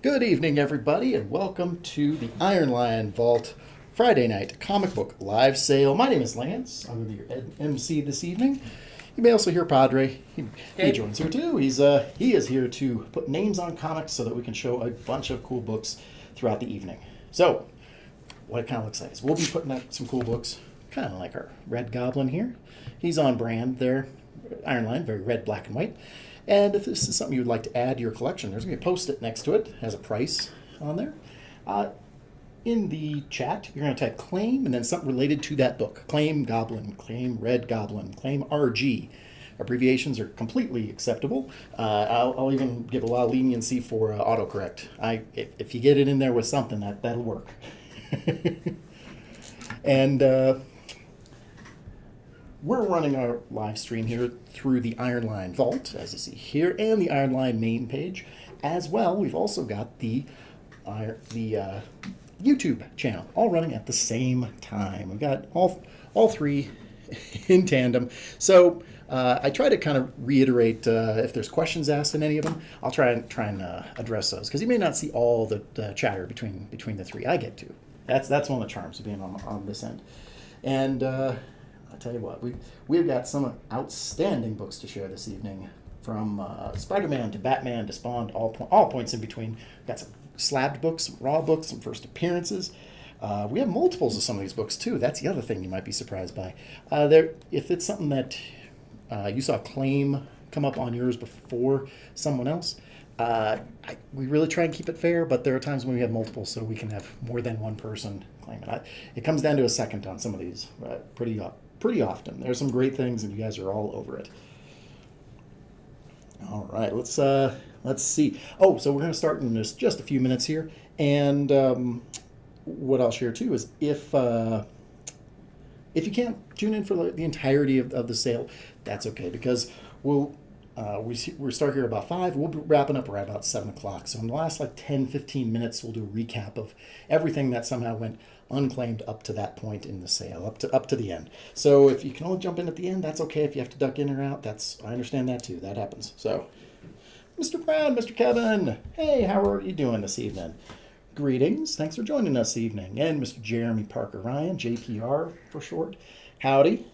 Good evening, everybody, and welcome to the Iron Lion Vault Friday night comic book live sale. My name is Lance. I'm going to be your MC this evening. You may also hear Padre. He joins here too. He is here to put names on comics so that we can show a bunch of cool books throughout the evening. So, what it kind of looks like is we'll be putting up some cool books, kind of like our Red Goblin here. He's on brand there, Iron Lion, very red, black, and white. And if this is something you would like to add to your collection, there's going to be a post-it next to it. It has a price on there. In the chat, you're going to type claim and then something related to that book. Claim Goblin, claim Red Goblin, claim RG. Abbreviations are completely acceptable. I'll even give a lot of leniency for autocorrect. If you get it in there with something, that'll work. And we're running our live stream here through the Iron Lion Vault, as you see here, and the Iron Lion main page. As well, we've also got the YouTube channel, all running at the same time. We've got all three in tandem. So I try to kind of reiterate if there's questions asked in any of them, I'll try and address those, because you may not see all the chatter between the three. I get to. That's one of the charms of being on this end. And I'll tell you what, we've got some outstanding books to share this evening, from Spider-Man to Batman to Spawn, all points in between. We've got some slabbed books, some raw books, some first appearances. We have multiples of some of these books too. That's the other thing you might be surprised by. If it's something that you saw a claim come up on yours before someone else, we really try and keep it fair, but there are times when we have multiples, so we can have more than one person claim it. It comes down to a second on some of these, pretty often. There's some great things, and you guys are all over it. All right, let's see. Oh, so we're going to start in just a few minutes here, and what I'll share too is if you can't tune in for the entirety of the sale, that's okay, because we start here about 5. We'll be wrapping up around about 7 o'clock. So in the last 10-15 minutes, we'll do a recap of everything that somehow went unclaimed up to that point in the sale, up to the end. So if you can only jump in at the end, that's okay. If you have to duck in or out, I understand that too. That happens. So, Mr. Brown, Mr. Kevin, hey, how are you doing this evening? Greetings. Thanks for joining us this evening. And Mr. Jeremy Parker Ryan, JPR for short. Howdy.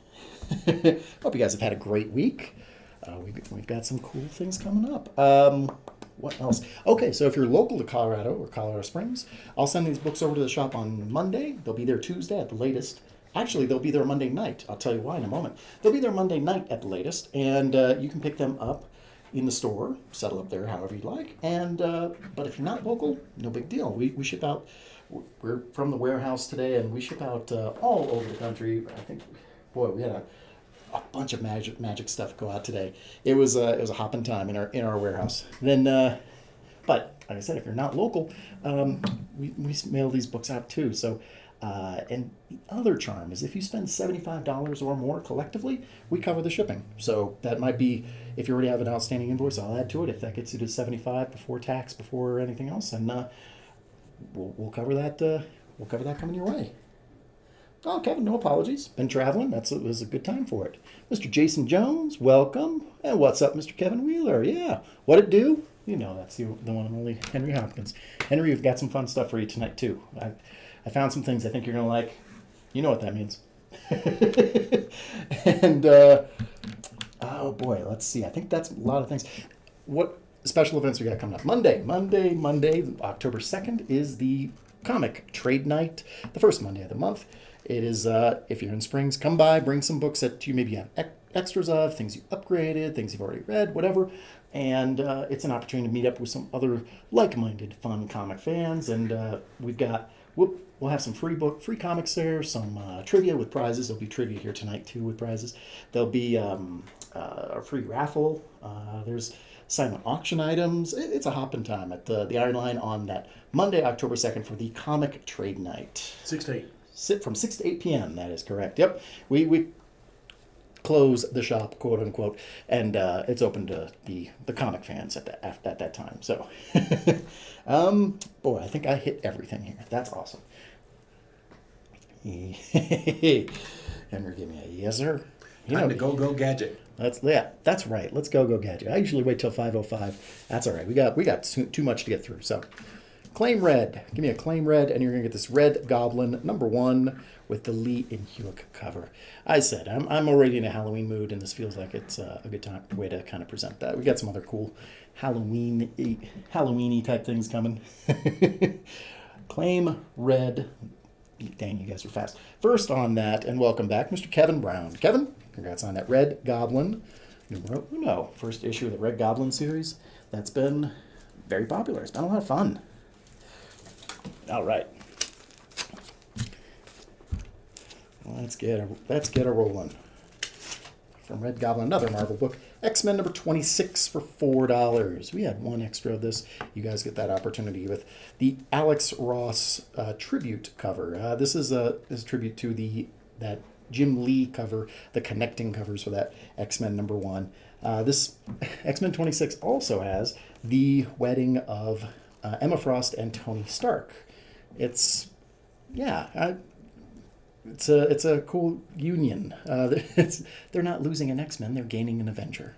Hope you guys have had a great week. We've got some cool things coming up. What else? Okay, so if you're local to Colorado or Colorado Springs, I'll send these books over to the shop on Monday. They'll be there Tuesday at the latest. Actually, they'll be there Monday night. I'll tell you why in a moment. They'll be there Monday night at the latest, and you can pick them up in the store, settle up there however you'd like. And but if you're not local, no big deal. We ship out. We're from the warehouse today, and we ship out all over the country. I think, boy, we had a bunch of magic stuff go out today. It was a hopping time in our warehouse. Then, but like I said, if you're not local, we mail these books out too. So, and the other charm is if you spend $75 or more collectively, we cover the shipping. So that might be, if you already have an outstanding invoice, I'll add to it. If that gets you to $75 before tax, before anything else, and we'll cover that. We'll cover that coming your way. Oh, Kevin, no apologies. Been traveling. It was a good time for it. Mr. Jason Jones, welcome. And what's up, Mr. Kevin Wheeler? Yeah. What it do? You know, that's the one and only Henry Hopkins. Henry, we've got some fun stuff for you tonight, too. I found some things I think you're going to like. You know what that means. And, oh, boy, let's see. I think that's a lot of things. What special events we got coming up? Monday, October 2nd, is the comic trade night, the first Monday of the month. It is, if you're in Springs, come by, bring some books that you maybe have extras of, things you upgraded, things you've already read, whatever. And it's an opportunity to meet up with some other like-minded, fun comic fans. And we'll have some free comics there, some trivia with prizes. There'll be trivia here tonight, too, with prizes. There'll be a free raffle. There's silent auction items. It's a hopping time at the Iron Line on that Monday, October 2nd for the comic trade night. 6 to 8. From 6 to 8 p.m. That is correct. Yep. We close the shop, quote unquote, and it's open to the comic fans at that time. So, boy, I think I hit everything here. That's awesome. Henry, give me a yes, sir. You Time know, to go gadget. that's right. Let's go gadget. I usually wait till 5:05. That's all right. We got too much to get through. So, claim red. Give me a claim red, and you're gonna get this Red Goblin #1 with the Lee and Hewitt cover. I said I'm already in a Halloween mood, and this feels like it's a good way to kind of present that. We got some other cool Halloweeny type things coming. Claim red. Dang, you guys are fast. First on that, and welcome back, Mr. Kevin Brown. Kevin, congrats on that Red Goblin numero uno. First issue of the Red Goblin series. That's been very popular. It's been a lot of fun. All right. Let's get a rolling. From Red Goblin, another Marvel book. X-Men #26 for $4. We had one extra of this. You guys get that opportunity with the Alex Ross tribute cover. This is a tribute to that Jim Lee cover, the connecting covers for that X-Men #1. This X-Men 26 also has the wedding of Emma Frost and Tony Stark. It's a cool union. They're not losing an X-Men, they're gaining an Avenger.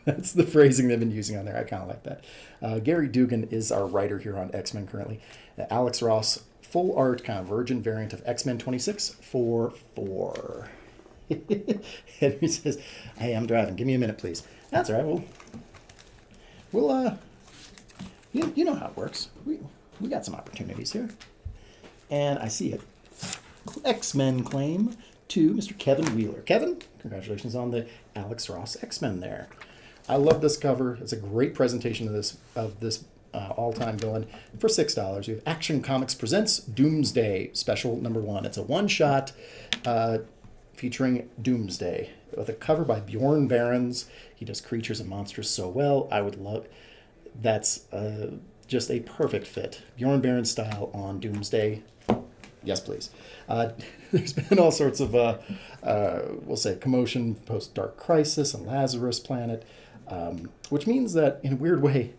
That's the phrasing they've been using on there. I kind of like that. Gary Dugan is our writer here on X-Men currently. Alex Ross, full art, kind of virgin variant of X-Men 26 for $4. Henry says, "Hey, I'm driving. Give me a minute, please." That's all right. We'll you know how it works. We got some opportunities here. And I see it. X-Men claim to Mr. Kevin Wheeler. Kevin, congratulations on the Alex Ross X-Men there. I love this cover. It's a great presentation of this all-time villain. For $6, we have Action Comics Presents Doomsday Special #1. It's a one-shot featuring Doomsday with a cover by Bjorn Barons. He does creatures and monsters so well. I would love. That's just a perfect fit. Bjorn Barons style on Doomsday. Yes, please. There's been all sorts of, we'll say, commotion post Dark Crisis and Lazarus Planet, which means that, in a weird way,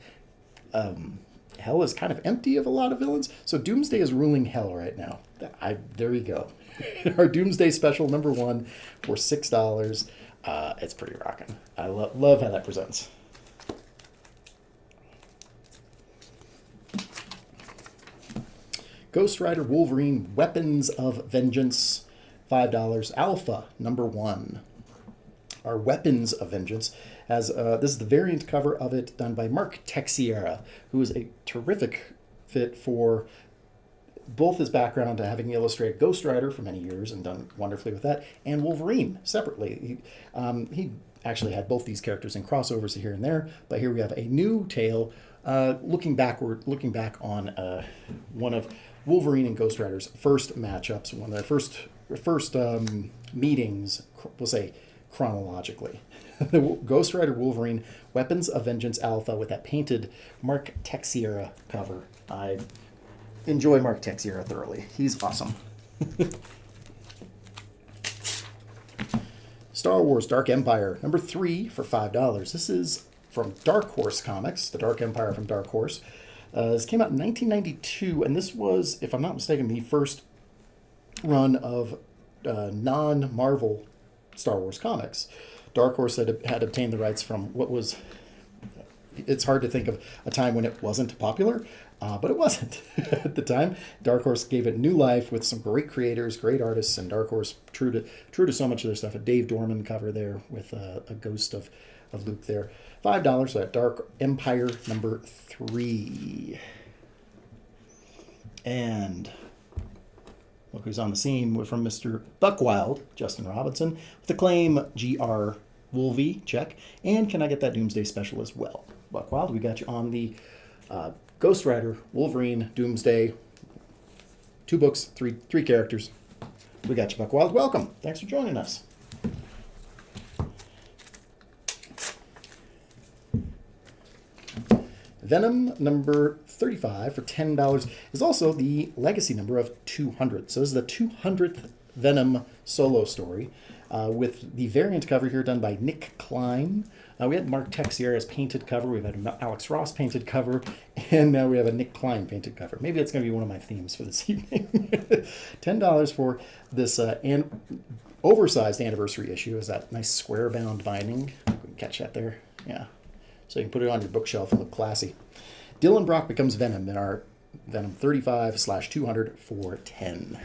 Hell is kind of empty of a lot of villains. So Doomsday is ruling Hell right now. There we go. Our Doomsday special #1 for $6. It's pretty rocking. I love how that presents. Ghost Rider Wolverine Weapons of Vengeance, $5. Alpha #1. Our Weapons of Vengeance has this is the variant cover of it done by Mark Texiera, who is a terrific fit for both his background to having illustrated Ghost Rider for many years and done wonderfully with that, and Wolverine separately. He actually had both these characters in crossovers here and there, but here we have a new tale looking back on one of Wolverine and Ghost Rider's first matchups, one of their first meetings, we'll say chronologically. The Ghost Rider Wolverine Weapons of Vengeance Alpha with that painted Mark Texiera cover. I enjoy Mark Texiera thoroughly. He's awesome. Star Wars Dark Empire #3 for $5. This is from Dark Horse Comics, the Dark Empire from Dark Horse. This came out in 1992, and this was, if I'm not mistaken, the first run of non-Marvel Star Wars comics. Dark Horse had obtained the rights from what was... It's hard to think of a time when it wasn't popular, but it wasn't at the time. Dark Horse gave it new life with some great creators, great artists, and Dark Horse, true to so much of their stuff. A Dave Dorman cover there with a ghost of Luke there. $5 for that Dark Empire #3. And look who's on the scene from Mr. Buckwild, Justin Robinson, with the claim GR Wolvie, check. And can I get that Doomsday special as well? Buckwild, we got you on the Ghost Rider, Wolverine, Doomsday. 2 books, three characters. We got you, Buckwild. Welcome. Thanks for joining us. Venom #35 for $10 is also the legacy number of 200. So this is the 200th Venom solo story with the variant cover here done by Nick Klein. We had Mark Texiera's painted cover. We've had an Alex Ross painted cover. And now we have a Nick Klein painted cover. Maybe that's going to be one of my themes for this evening. $10 for this. And oversized anniversary issue is that nice square bound binding. You can catch that there. Yeah. So you can put it on your bookshelf and look classy. Dylan Brock becomes Venom in our Venom 35/200 for 10.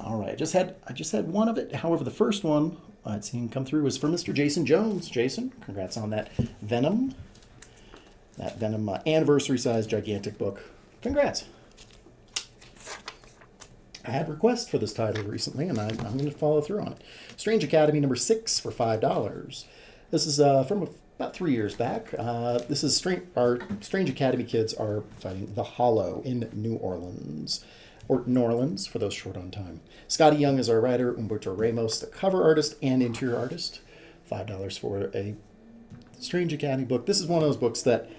All right, I just had one of it. However, the first one I'd seen come through was from Mr. Jason Jones. Jason, congrats on that Venom. That Venom anniversary size gigantic book. Congrats. I had requests for this title recently, and I'm going to follow through on it. Strange Academy number 6 for $5. This is from about 3 years back. This is our Strange Academy kids are fighting the Hollow in New Orleans. Or New Orleans, for those short on time. Scotty Young is our writer, Humberto Ramos, the cover artist and interior artist. $5 for a Strange Academy book. This is one of those books that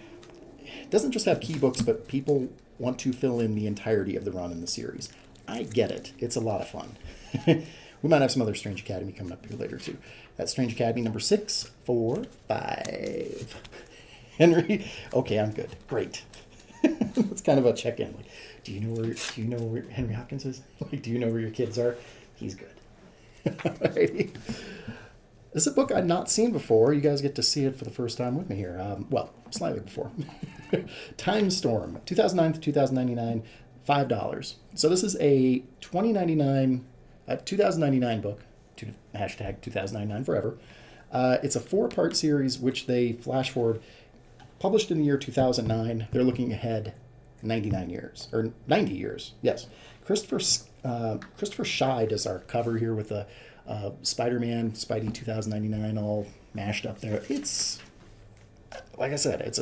doesn't just have key books, but people want to fill in the entirety of the run in the series. I get it. It's a lot of fun. We might have some other Strange Academy coming up here later, too. That's Strange Academy number 6 for $5. Henry, okay, I'm good. Great. It's kind of a check-in. Like, do you know where Henry Hopkins is? Like, do you know where your kids are? He's good. Alrighty. This is a book I'd not seen before. You guys get to see it for the first time with me here. Well, slightly before. Time Storm, 2009 to 2099, $5. So this is a 2099 book, hashtag 2099 forever. It's a 4-part series which they flash forward, published in the year 2009. They're looking ahead 99 years, or 90 years, yes. Christopher Scheid is our cover here with a Spider-Man, Spidey 2099 all mashed up there. It's, like I said, it's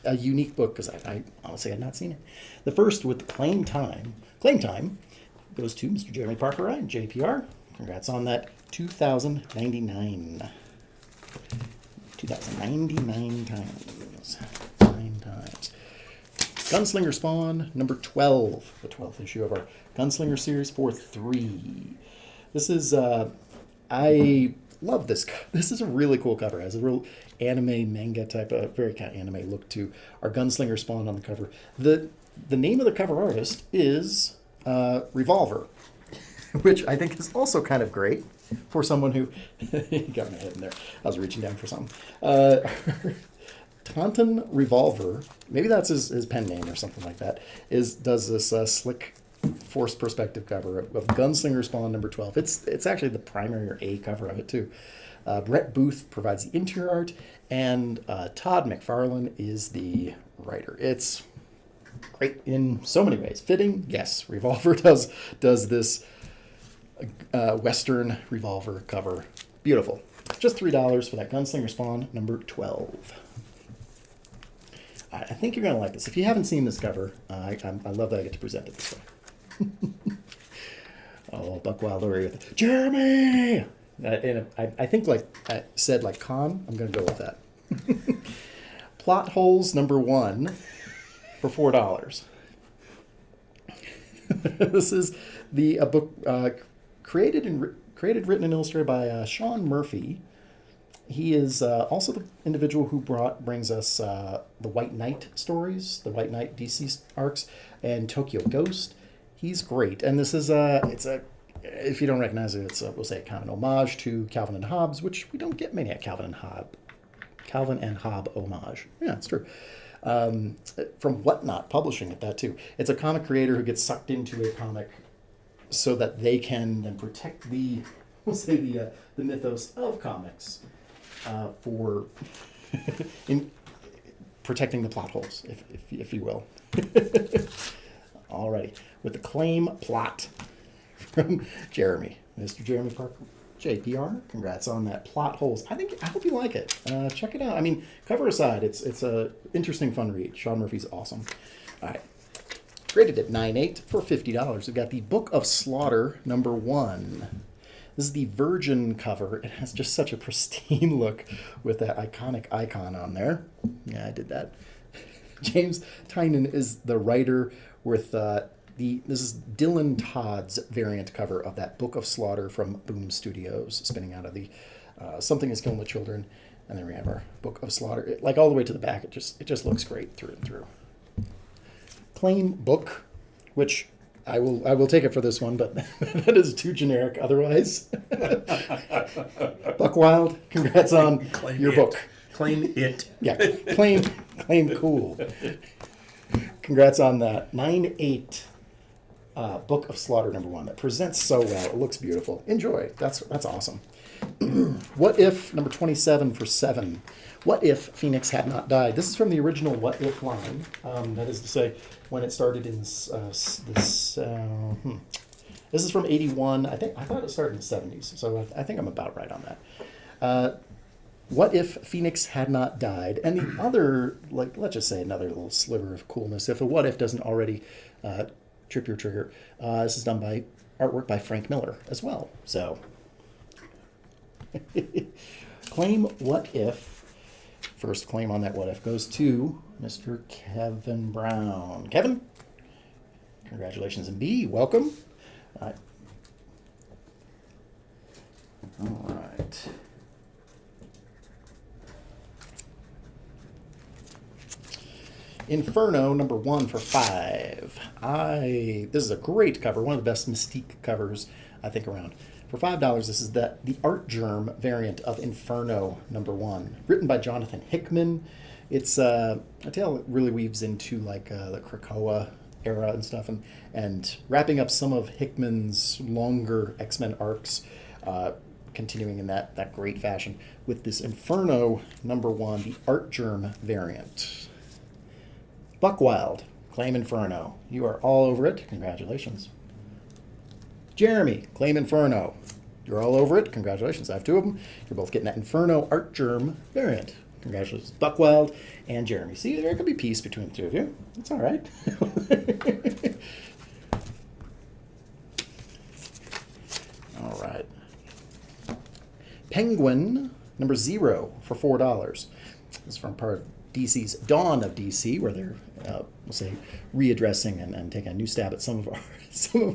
a unique book because I honestly had not seen it. The first with Claim Time goes to Mr. Jeremy Parker Ryan, JPR. Congrats on that 2099. 2099 times. 9 times. Gunslinger Spawn, number 12. The 12th issue of our Gunslinger series for $3. This is, I love this. This is a really cool cover. It has a real anime manga type of, very kind of anime look to our Gunslinger Spawn on the cover. The name of the cover artist is Revolver, which I think is also kind of great for someone who, got my head in there. I was reaching down for something. Taunton Revolver, maybe that's his pen name or something like that, does this slick forced perspective cover of Gunslinger Spawn number 12. It's actually the primary or A cover of it too. Brett Booth provides the interior art, and Todd McFarlane is the writer. It's great in so many ways. Fitting, yes. Revolver does this Western Revolver cover. Beautiful. Just $3 for that Gunslinger Spawn number 12. I think you're going to like this. If you haven't seen this cover, I love that I get to present it this way. Oh, Buck Wild Laurie with Jeremy! And I think like I said, like Con, I'm going to go with that. Plot Holes number 1 for $4. This is a book created, written, and illustrated by Sean Murphy. He is also the individual who brings us the White Knight stories, the White Knight DC arcs, and Tokyo Ghost. He's great, and this is if you don't recognize it, we'll say kind of an homage to Calvin and Hobbes, which we don't get many at Calvin and Hobbes homage. Yeah, it's true. From Whatnot Publishing at that too. It's a comic creator who gets sucked into a comic so that they can then protect the mythos of comics for in protecting the plot holes, if you will. Alrighty, with the Claim plot from Jeremy, Mr. Jeremy Parker, JPR. Congrats on that Plot Holes. I hope you like it. Check it out. I mean, cover aside, it's a interesting, fun read. Sean Murphy's awesome. All right, rated at 9.8 for $50. We've got the Book of Slaughter number 1. This is the Virgin cover. It has just such a pristine look with that iconic icon on there. Yeah, I did that. James Tynan is the writer with this is Dylan Todd's variant cover of that Book of Slaughter from Boom Studios, spinning out of the Something is Killing the Children, and then we have our Book of Slaughter. Like all the way to the back, it just looks great through and through. Claim book, which I will take it for this one, but that is too generic otherwise. Buck Wild, congrats on Claim your it. book. Claim it. Yeah, claim cool. Congrats on that. 9/8 Book of Slaughter #1. That presents so well. It looks beautiful. Enjoy. That's awesome. What If #27 for 7. What if Phoenix had not died? This is from the original What If line. That is to say, when it started in this. This is from 81. I thought it started in the 70s, so I think I'm about right on that. What if Phoenix had not died? And the other, let's just say another little sliver of coolness, if a what if doesn't already trip your trigger, this is done by artwork by Frank Miller as well. So, claim what if. First claim on that what if goes to Mr. Kevin Brown. Kevin, congratulations, and B, welcome. All right. Inferno #1 for 5. This is a great cover, one of the best Mystique covers I think around. For $5, this is the Art Germ variant of Inferno #1, written by Jonathan Hickman. It's a tale that really weaves into the Krakoa era and stuff, and wrapping up some of Hickman's longer X-Men arcs, continuing in that great fashion with this Inferno #1, the Art Germ variant. Buck Wild, claim Inferno. You are all over it. Congratulations. Jeremy, claim Inferno. You're all over it. Congratulations. I have 2 of them. You're both getting that Inferno Art Germ variant. Congratulations, Buck Wild and Jeremy. See, there could be peace between the 2 of you. It's all right. All right. Penguin #0 for $4. This is from part of DC's Dawn of DC, where they're, we'll say, readdressing and taking a new stab at some of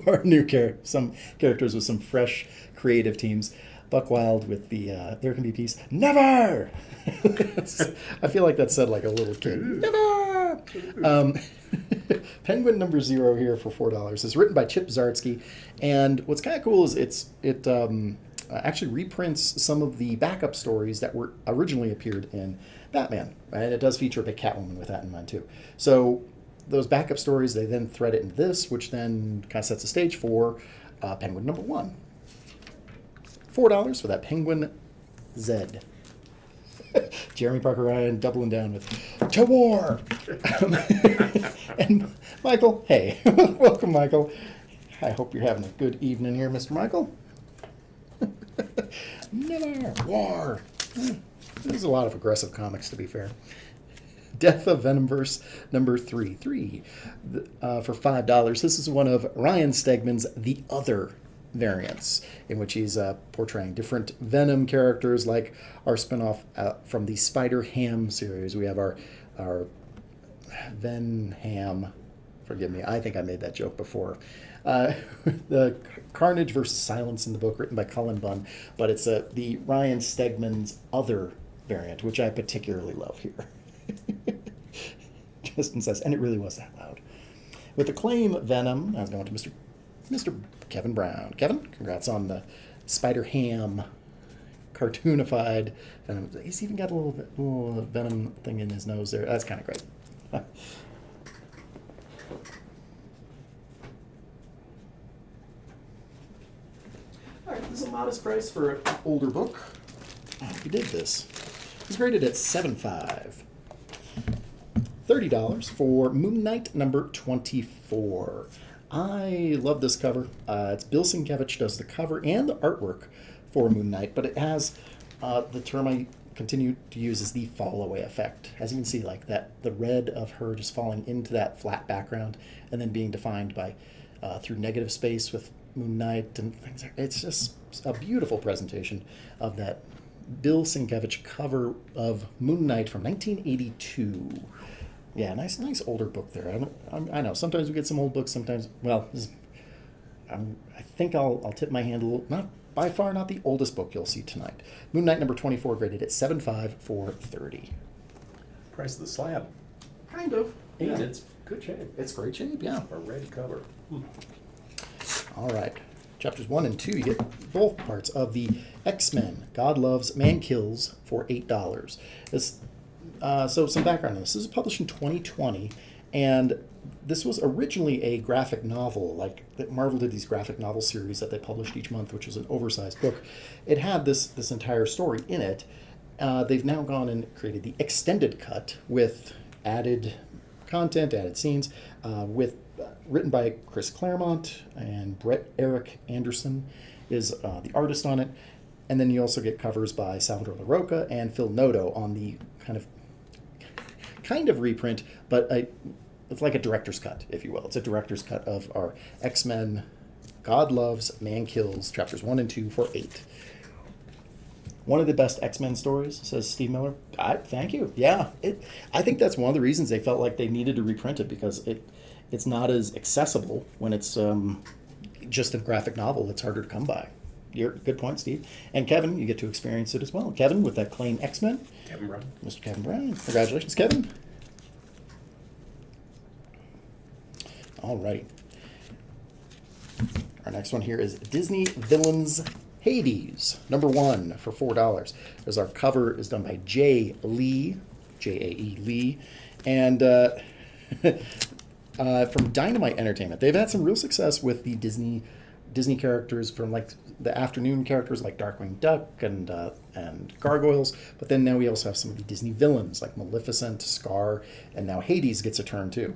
our new characters with some fresh creative teams. Buck Wild with the There Can Be Peace. Never! I feel like that's said like a little kid. Never! Penguin #0 here for $4 is written by Chip Zdarsky, and what's kind of cool is it actually reprints some of the backup stories that were originally appeared in Batman, and it does feature a big Catwoman with that in mind too. So those backup stories, they then thread it into this, which then kind of sets the stage for Penguin #1. $4 for that Penguin Z. Jeremy Parker Ryan doubling down with "To War." And Michael, hey, welcome, Michael. I hope you're having a good evening here, Mr. Michael. Never war. There's a lot of aggressive comics, to be fair. Death of Venomverse #3 for $5. This is one of Ryan Stegman's The Other variants, in which he's portraying different Venom characters, like our spinoff from the Spider-Ham series. We have our Ven-Ham. Forgive me, I think I made that joke before. The Carnage versus Silence in the book, written by Cullen Bunn, but it's the Ryan Stegman's Other variant, which I particularly love here. Justin says, and it really was that loud. With the claim Venom, I was going to Mr. Kevin Brown. Kevin, congrats on the Spider-Ham cartoonified Venom. He's even got a little Venom thing in his nose there. That's kind of great. All right, this is a modest price for an older book. We did this. It's graded at 7.5. $30 for Moon Knight #24. I love this cover. It's Bill Sienkiewicz does the cover and the artwork for Moon Knight, but it has the term I continue to use is the fall away effect. As you can see, like that, the red of her just falling into that flat background and then being defined by through negative space with Moon Knight and things. It's just a beautiful presentation of that Bill Sienkiewicz cover of Moon Knight from 1982. Yeah, nice older book there. I know sometimes we get some old books. Sometimes, well, I think I'll tip my hand a little. Not by far, not the oldest book you'll see tonight. Moon Knight #24, graded at 7.5 for $30. Price of the slab. Kind of. Yeah, it's good shape. It's great shape. Yeah. A red cover. All right. Chapters 1 and 2, you get both parts of the X-Men. God Loves, Man Kills for $8. This, so some background on this. This was published in 2020, and this was originally a graphic novel. Like Marvel did these graphic novel series that they published each month, which was an oversized book. It had this entire story in it. They've now gone and created the extended cut with added content, added scenes, written by Chris Claremont, and Brett Eric Anderson is the artist on it. And then you also get covers by Salvador LaRocca and Phil Noto on the kind of reprint, but it's like a director's cut, if you will. It's a director's cut of our X-Men God Loves, Man Kills, chapters 1 and 2 for $8. One of the best X-Men stories, says Steve Miller. Thank you. Yeah, I think that's one of the reasons they felt like they needed to reprint it, because it's not as accessible when it's just a graphic novel. It's harder to come by. Good point, Steve. And Kevin, you get to experience it as well. Kevin with that Claim X-Men. Kevin Brown. Mr. Kevin Brown. Congratulations, Kevin. All right. Our next one here is Disney Villains Hades, number 1 for $4. As our cover is done by Jay Lee, Jae Lee, and from Dynamite Entertainment. They've had some real success with the Disney characters, from like the afternoon characters like Darkwing Duck and Gargoyles, but then now we also have some of the Disney villains like Maleficent, Scar, and now Hades gets a turn too.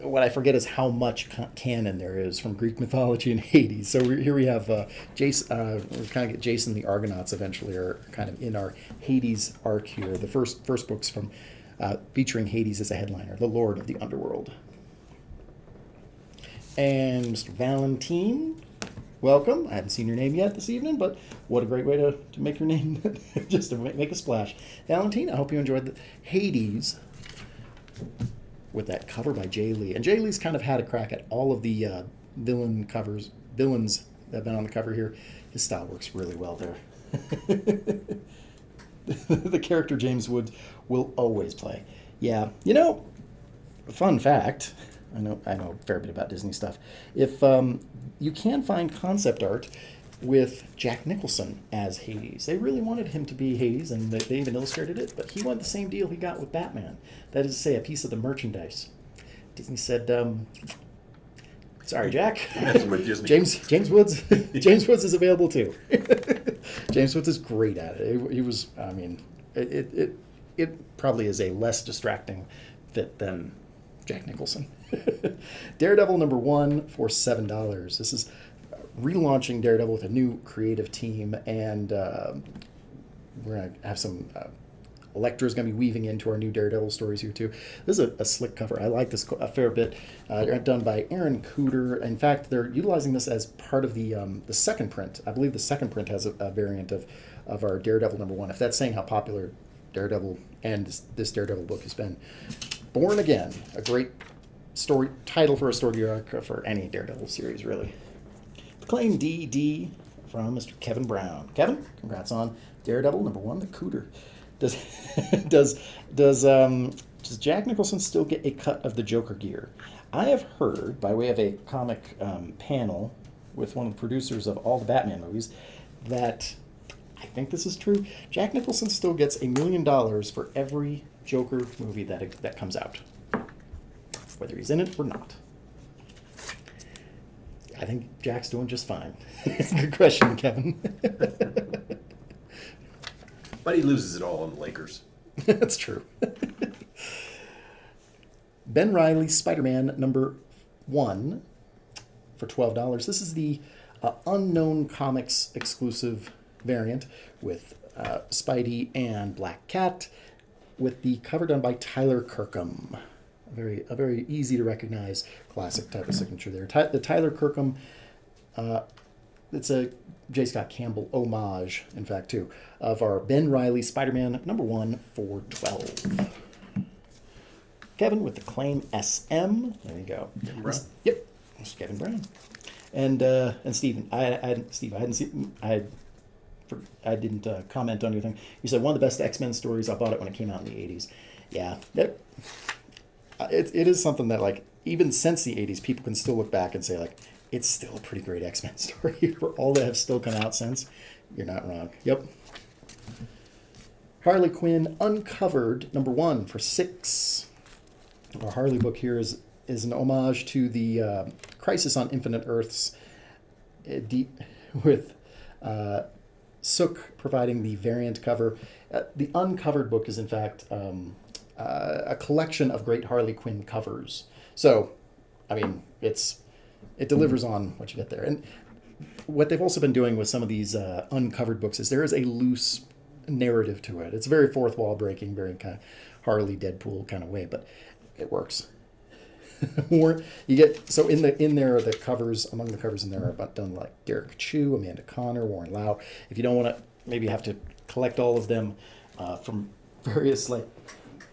What I forget is how much canon there is from Greek mythology and Hades. So here we have Jason. We kind of get Jason the Argonauts eventually are kind of in our Hades arc here. The first books from featuring Hades as a headliner, the Lord of the Underworld. And Mr. Valentine, welcome. I haven't seen your name yet this evening, but what a great way to make your name, just to make a splash. Valentine, I hope you enjoyed the Hades with that cover by Jay Lee. And Jay Lee's kind of had a crack at all of the villains that have been on the cover here. His style works really well there. The character James Woods will always play. Yeah, fun fact, I know a fair bit about Disney stuff. If you can find concept art with Jack Nicholson as Hades. They really wanted him to be Hades, and they even illustrated it, but he wanted the same deal he got with Batman. That is to say, a piece of the merchandise. Disney said, sorry, Jack. James Woods is available too. James Woods is great at it. He was, I mean, it probably is a less distracting fit than Jack Nicholson. Daredevil number 1 for $7. This is relaunching Daredevil with a new creative team, and we're going to have some Elektra's going to be weaving into our new Daredevil stories here too. This is a slick cover. I like this a fair bit. Done by Aaron Cooter. In fact, they're utilizing this as part of the second print. I believe the second print has a variant of our Daredevil number 1. If that's saying how popular Daredevil and this Daredevil book has been. Born Again, a great story title for a story arc for any Daredevil series, really. Claim DD from Mr. Kevin Brown. Kevin, congrats on Daredevil number 1, the Cooter. Does Jack Nicholson still get a cut of the Joker gear? I have heard, by way of a comic panel with one of the producers of all the Batman movies, that I think this is true. Jack Nicholson still gets $1 million for every Joker movie that comes out, whether he's in it or not. I think Jack's doing just fine. Good question, Kevin. But he loses it all on the Lakers. That's true. Ben Reilly Spider-Man number 1 for $12. This is the Unknown Comics exclusive variant with Spidey and Black Cat, with the cover done by Tyler Kirkham. A very easy to recognize classic type of signature there. The Tyler Kirkham, it's a J. Scott Campbell homage, in fact, too, of our Ben Reilly Spider-Man number 1 for $12. Kevin with the Claim SM. There you go. Kevin Brown. Yep, Mr. Kevin Brown. And Stephen, I didn't comment on anything. You said one of the best X-Men stories. I bought it when it came out in the 80s. Yeah, it is something that, like, even since the 80s, people can still look back and say, like, it's still a pretty great X-Men story for all that have still come out since. You're not wrong. Yep. Harley Quinn Uncovered, #1 for 6. Our Harley book here is an homage to the Crisis on Infinite Earths, with Sook providing the variant cover. The Uncovered book is, in fact, a collection of great Harley Quinn covers. So, I mean, it delivers on what you get there. And what they've also been doing with some of these uncovered books is there is a loose narrative to it. It's very fourth wall breaking, very kind of Harley Deadpool kind of way, but it works. Or you get so in there the covers, among the covers in there are about done like Derek Chu, Amanda Connor, Warren Lau. If you don't want to, maybe you have to collect all of them from various, like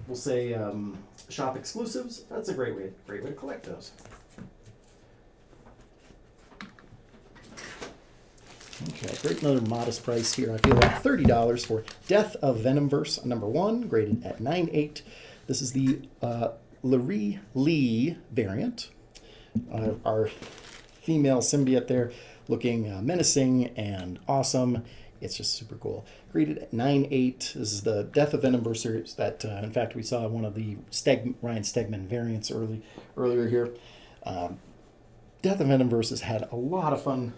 we'll say shop exclusives. That's a great way to collect those. Okay, great, another modest price here. I feel like $30 for Death of Venomverse #1, graded at 9.8. This is the Larry Lee variant. Our female symbiote there, looking menacing and awesome. It's just super cool. Graded at 9.8. This is the Death of Venomverse series that, in fact, we saw one of the Ryan Stegman variants earlier here. Death of Venomverse has had a lot of fun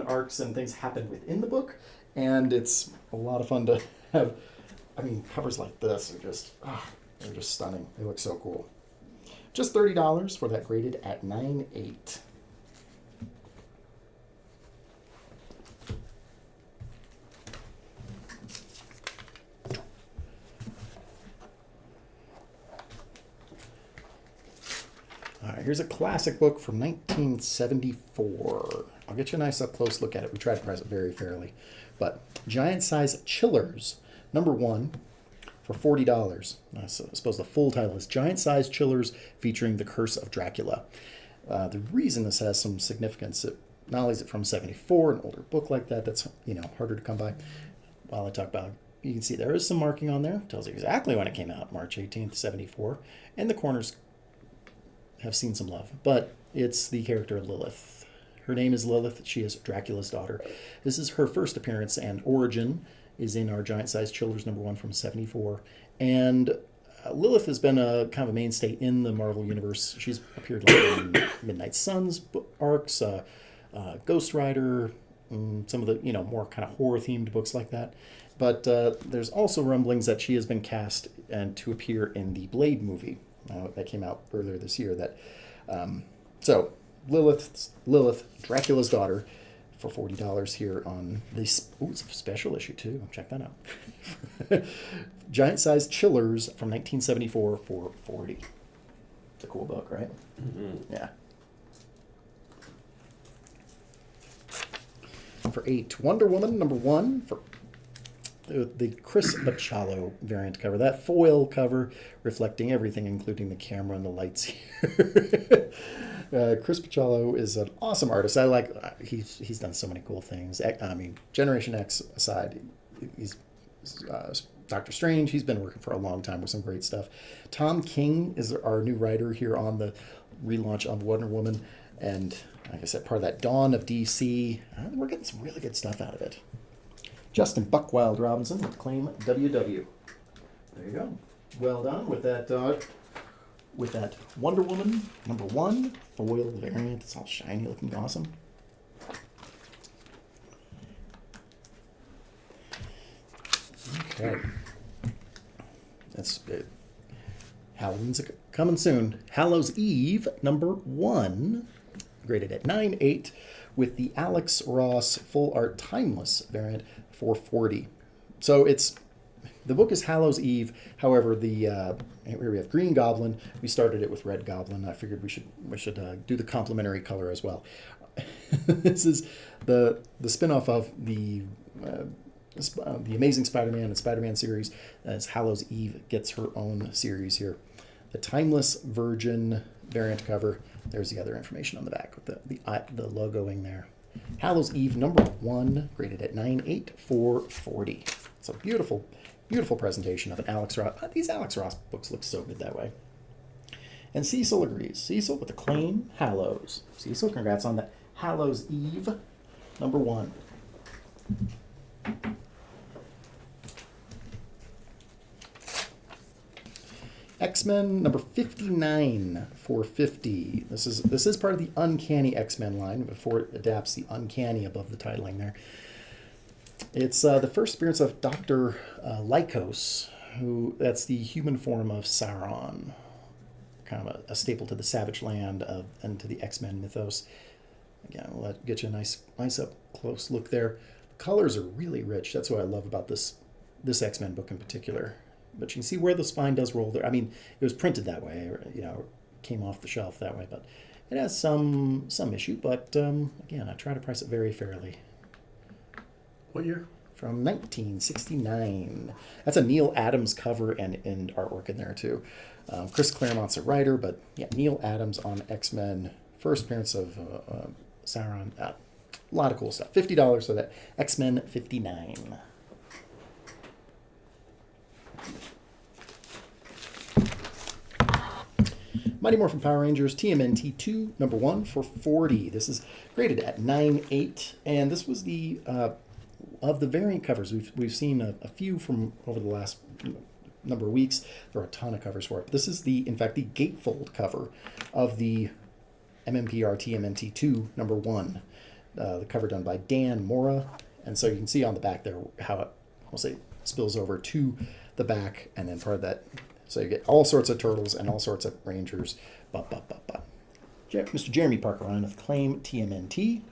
arcs and things happen within the book, and it's a lot of fun to have. I mean, covers like this are just they're just stunning. They look so cool. Just $30 for that, graded at 9.8. All right, here's a classic book from 1974. I'll get you a nice up-close look at it. We try to price it very fairly. But Giant Size Chillers, #1 for $40. I suppose the full title is Giant Size Chillers featuring The Curse of Dracula. The reason this has some significance, not only is it from 74, an older book like that, that's harder to come by. While I talk about, you can see there is some marking on there. It tells you exactly when it came out, March 18th, 74. And the corners have seen some love. But it's the character Lilith. Her name is Lilith. She is Dracula's daughter. This is her first appearance, and origin is in our Giant Size Chillers #1 from 74. And Lilith has been a kind of a mainstay in the Marvel Universe. She's appeared like in Midnight Suns arcs, Ghost Rider, some of the more kind of horror-themed books like that. But there's also rumblings that she has been cast and to appear in the Blade movie that came out earlier this year. So Lilith, Dracula's daughter, for $40 here on this. Oh, it's a special issue too. Check that out. Giant Size Chillers from 1974 for $40. It's a cool book, right? Mm-hmm. Yeah. For $8, Wonder Woman #1 for the Chris Bachalo variant cover. That foil cover reflecting everything, including the camera and the lights here. Chris Bachalo is an awesome artist. I like he's done so many cool things. I mean, Generation X aside, he's Doctor Strange. He's been working for a long time with some great stuff. Tom King is our new writer here on the relaunch of Wonder Woman, and like I said, part of that dawn of DC. We're getting some really good stuff out of it. Justin Buckwild Robinson with Claim WW. There you go. Well done with that. With that Wonder Woman #1 foil variant. It's all shiny, looking awesome. Okay. That's good. Halloween's coming soon. Hallows Eve #1, graded at 9.8, with the Alex Ross full art timeless variant for $40. So the book is Hallows Eve. However, here we have Green Goblin. We started it with Red Goblin. I figured we should do the complementary color as well. This is the spinoff of the Amazing Spider-Man and Spider-Man series. As Hallows Eve gets her own series here. The Timeless Virgin variant cover. There's the other information on the back with the logoing there. Hallows Eve #1, graded at 9.8 for $40. It's a beautiful, beautiful presentation of an Alex Ross. These Alex Ross books look so good that way. And Cecil agrees. Cecil with the Claim Hallows. Cecil, congrats on that Hallows Eve, number 1. X-Men number 59 for 50. This is part of the Uncanny X-Men line before it adapts the Uncanny above the titling there. It's the first appearance of Dr. Lycos, that's the human form of Sauron. Kind of a staple to the Savage Land and to the X-Men mythos. Again, we'll get you a nice up close look there. The colors are really rich. That's what I love about this X-Men book in particular. But you can see where the spine does roll there. I mean, it was printed that way, came off the shelf that way, but it has some issue. But again, I try to price it very fairly. What year? From 1969. That's a Neil Adams cover and artwork in there too. Chris Claremont's a writer, but yeah, Neil Adams on X-Men. First appearance of Sauron. A lot of cool stuff. $50 for that. X-Men 59. Mighty Morphin Power Rangers TMNT 2, number 1 for 40. This is graded at 9.8, and this was the of the variant covers. We've seen a few from over the last number of weeks. There are a ton of covers for it. But this is in fact the gatefold cover of the MMPR TMNT 2, number 1. The cover done by Dan Mora, and so you can see on the back there how it, I'll say, spills over to the back, and then part of that. So you get all sorts of turtles and all sorts of rangers. Mr. Jeremy Parker on with Claim TMNT.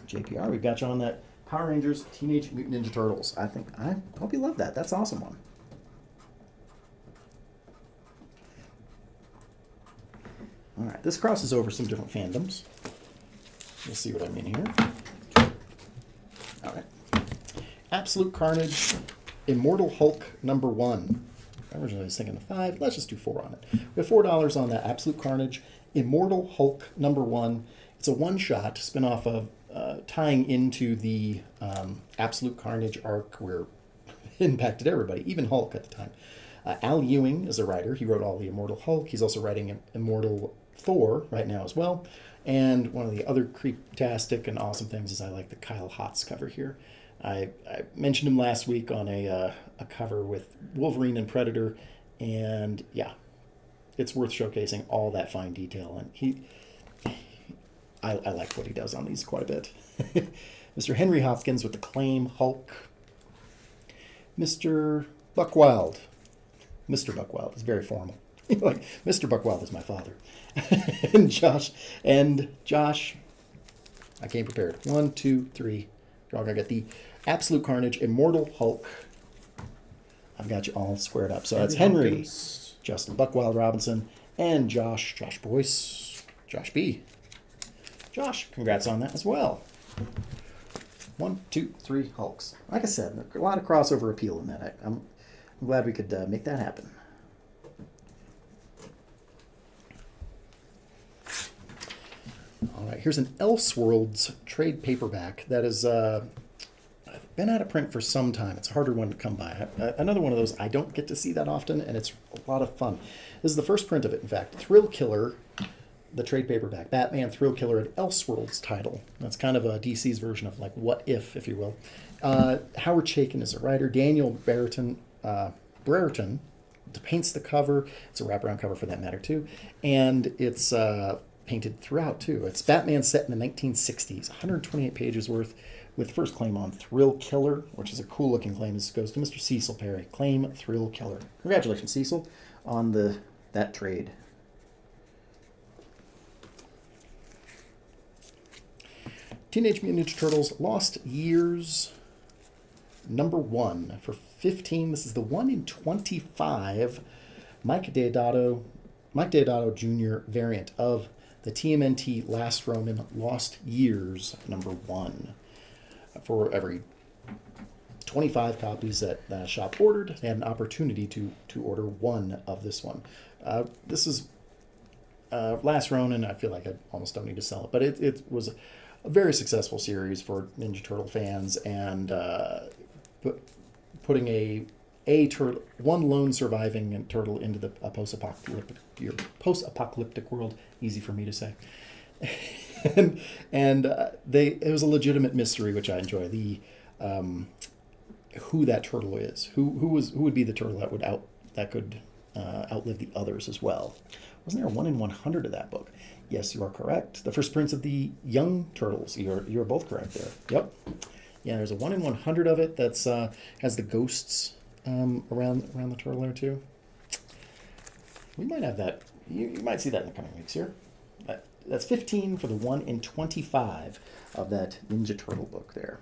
JPR, we've got you on that Power Rangers Teenage Mutant Ninja Turtles. I hope you love that. That's an awesome one. All right, this crosses over some different fandoms. You'll see what I mean here. All right. Absolute Carnage, Immortal Hulk number 1. Originally I was thinking of 5. Let's just do 4 on it. We have $4 on that Absolute Carnage, Immortal Hulk number 1. It's a one-shot spin-off of tying into the Absolute Carnage arc where it impacted everybody, even Hulk at the time. Al Ewing is a writer. He wrote all the Immortal Hulk. He's also writing Immortal Thor right now as well. And one of the other creeptastic and awesome things is I like the Kyle Hotz cover here. I mentioned him last week on a cover with Wolverine and Predator, and yeah, it's worth showcasing all that fine detail. And I like what he does on these quite a bit. Mr. Henry Hopkins with the Claim Hulk. Mr. Buckwild. Mr. Buckwild is very formal. Like, Mr. Buckwild is my father. and Josh, I came prepared. 1, 2, 3. You're all going to get the Absolute Carnage, Immortal Hulk. I've got you all squared up. So that's Henry, Hopkins. Justin Buckwild Robinson, and Josh Boyce, Josh B. Josh, congrats on that as well. 1, 2, 3 Hulks. Like I said, a lot of crossover appeal in that. I'm glad we could make that happen. All right, here's an Elseworlds trade paperback that is been out of print for some time. It's a harder one to come by. Another one of those I don't get to see that often, and it's a lot of fun. This is the first print of it, in fact. Thrill Killer, the trade paperback. Batman Thrill Killer, an Elseworlds title. That's kind of a DC's version of like What If you will. Howard Chaykin is a writer. Daniel Brereton paints the cover. It's a wraparound cover for that matter, too. And it's painted throughout, too. It's Batman set in the 1960s, 128 pages worth, with first claim on Thrill Killer, which is a cool-looking claim. This goes to Mr. Cecil Perry. Claim Thrill Killer. Congratulations, Cecil, on that trade. Teenage Mutant Ninja Turtles Lost Years number 1 for 15. This is the 1 in 25 Mike Deodato Jr. variant of the TMNT Last Ronin Lost Years number 1. For every 25 copies that the shop ordered, they had an opportunity to order one of this one. This is Last Ronin. I feel like I almost don't need to sell it, but it was a very successful series for Ninja Turtle fans, and putting one lone surviving turtle into the post-apocalyptic world. Easy for me to say. And it was a legitimate mystery, which I enjoy. Who that turtle is, who would be the turtle that could outlive the others as well. Wasn't there a 1 in 100 of that book? Yes, you are correct. The first appearance of the young turtles. You're both correct there. Yep. Yeah, there's a 1 in 100 of it that's has the ghosts around the turtle there too. We might have that. You might see that in the coming weeks here. That's 15 for the 1 in 25 of that Ninja Turtle book there.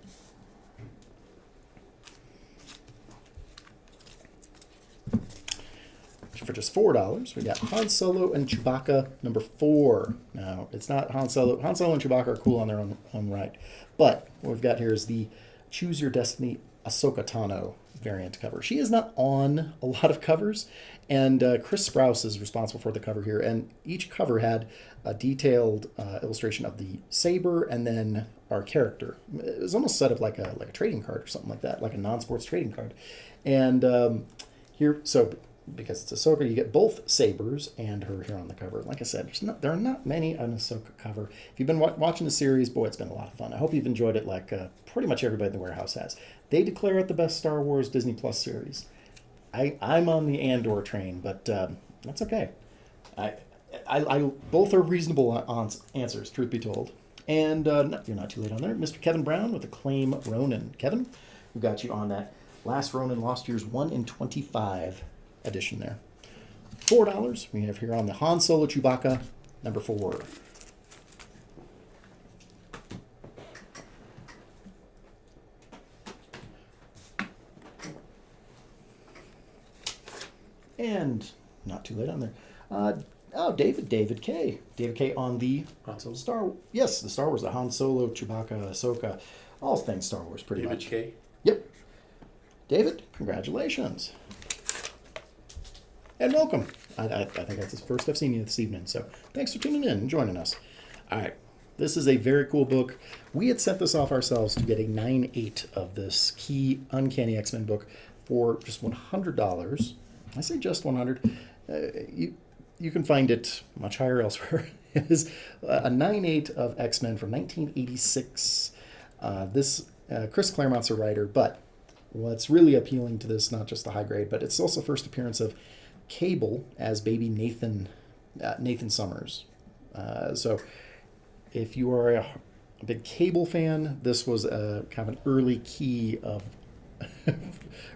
For just $4, we got Han Solo and Chewbacca #4. Now, it's not Han Solo. Han Solo and Chewbacca are cool on their own right. But what we've got here is the Choose Your Destiny Ahsoka Tano variant cover. She is not on a lot of covers, and Chris Sprouse is responsible for the cover here. And each cover had a detailed illustration of the saber and then our character. It was almost set up like a trading card or something like that, like a non-sports trading card. And here, so because it's Ahsoka, you get both sabers and her here on the cover. Like I said, there are not many on Ahsoka cover. If you've been watching the series, boy, it's been a lot of fun. I hope you've enjoyed it like pretty much everybody in the warehouse has. They declare it the best Star Wars Disney Plus series. I'm on the Andor train, but that's okay. I both are reasonable answers, truth be told. And you're not too late on there. Mr. Kevin Brown with Acclaim Ronin. Kevin, who got you on that Last Ronin Lost Years 1 in 25 edition there. $4 we have here on the Han Solo Chewbacca #4. And not too late on there. David K. David K. on the Han Solo. the Star Wars, the Han Solo, Chewbacca, Ahsoka, all things Star Wars, pretty David much. K. Yep. David, congratulations. And welcome. I think that's the first I've seen you this evening, so thanks for tuning in and joining us. All right. This is a very cool book. We had sent this off ourselves to get a 9/8 of this key Uncanny X-Men book for just $100. I say just 100. You can find it much higher elsewhere. It is a 9/8 of X-Men from 1986. Chris Claremont's a writer, but what's really appealing to this, not just the high grade, but it's also first appearance of Cable as baby Nathan Summers. So if you are a big Cable fan, this was a kind of an early key of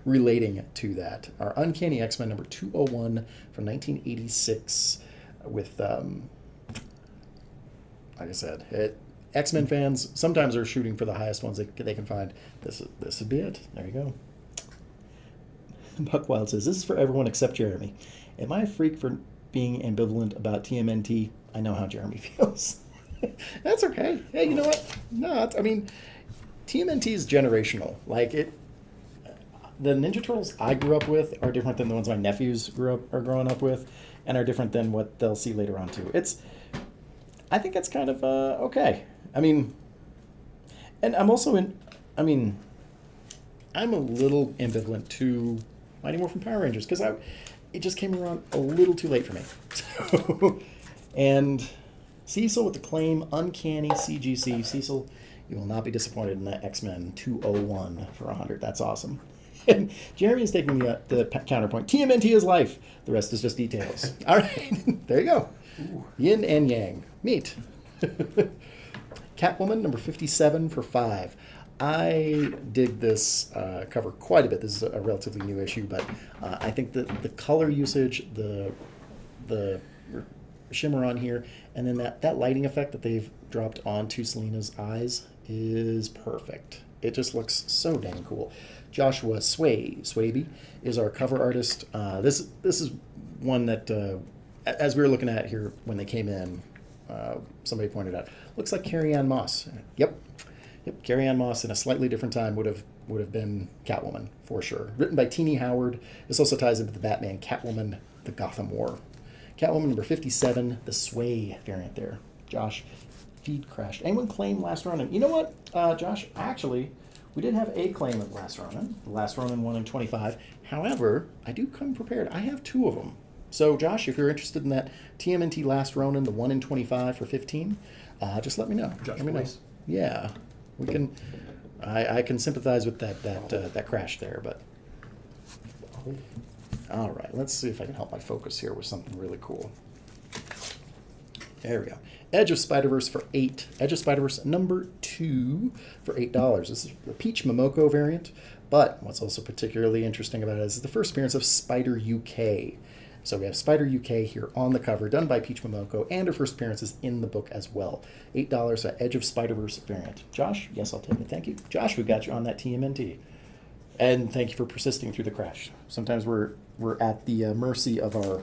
relating to that. Our Uncanny X-Men number 201 from 1986 with, like I said, X-Men fans sometimes are shooting for the highest ones they can find. This would be it. There you go. Buckwild says, this is for everyone except Jeremy. Am I a freak for being ambivalent about TMNT? I know how Jeremy feels. That's okay. Hey, you know what? No, TMNT is generational. The Ninja Turtles I grew up with are different than the ones my nephews are growing up with, and are different than what they'll see later on too. I think it's kind of okay. And I'm also I'm a little ambivalent to Mighty Morphin Power Rangers because it just came around a little too late for me. So, and Cecil with the claim Uncanny CGC. Cecil, you will not be disappointed in that X-Men 201 for 100. That's awesome. And Jeremy is taking the counterpoint. TMNT is life. The rest is just details. All right. There you go. Ooh. Yin and yang. Meet. Catwoman number 57 for 5. I dig this cover quite a bit. This is a relatively new issue, but I think that the color usage, the shimmer on here, and then that lighting effect that they've dropped onto Selina's eyes is perfect. It just looks so dang cool. Joshua Swaby is our cover artist. This is one that, as we were looking at here when they came in, somebody pointed out, looks like Carrie-Anne Moss. Yep, Carrie-Anne Moss in a slightly different time would have been Catwoman for sure. Written by Teenie Howard. This also ties into the Batman Catwoman, the Gotham War. Catwoman number 57, the Sway variant there. Josh, feed crashed. Anyone claim Last Ronin? You know what, Josh? Actually, we did have a claim of Last Ronin. The Last Ronin 1 in 25. However, I do come prepared. I have 2 of them. So, Josh, if you're interested in that TMNT Last Ronin, the 1 in 25 for 15, just let me know. Josh Let me know. Boyce. Yeah, we can. I can sympathize with that crash there, but. All right, let's see if I can help my focus here with something really cool. There we go. Edge of Spider-Verse for $8. Edge of Spider-Verse number 2 for $8. This is the Peach Momoko variant, but what's also particularly interesting about it is the first appearance of Spider UK. So we have Spider UK here on the cover, done by Peach Momoko, and her first appearance is in the book as well. $8 for Edge of Spider-Verse variant. Josh? Yes, I'll take it. Thank you. Josh, we got you on that TMNT. And thank you for persisting through the crash. Sometimes we're at the mercy of our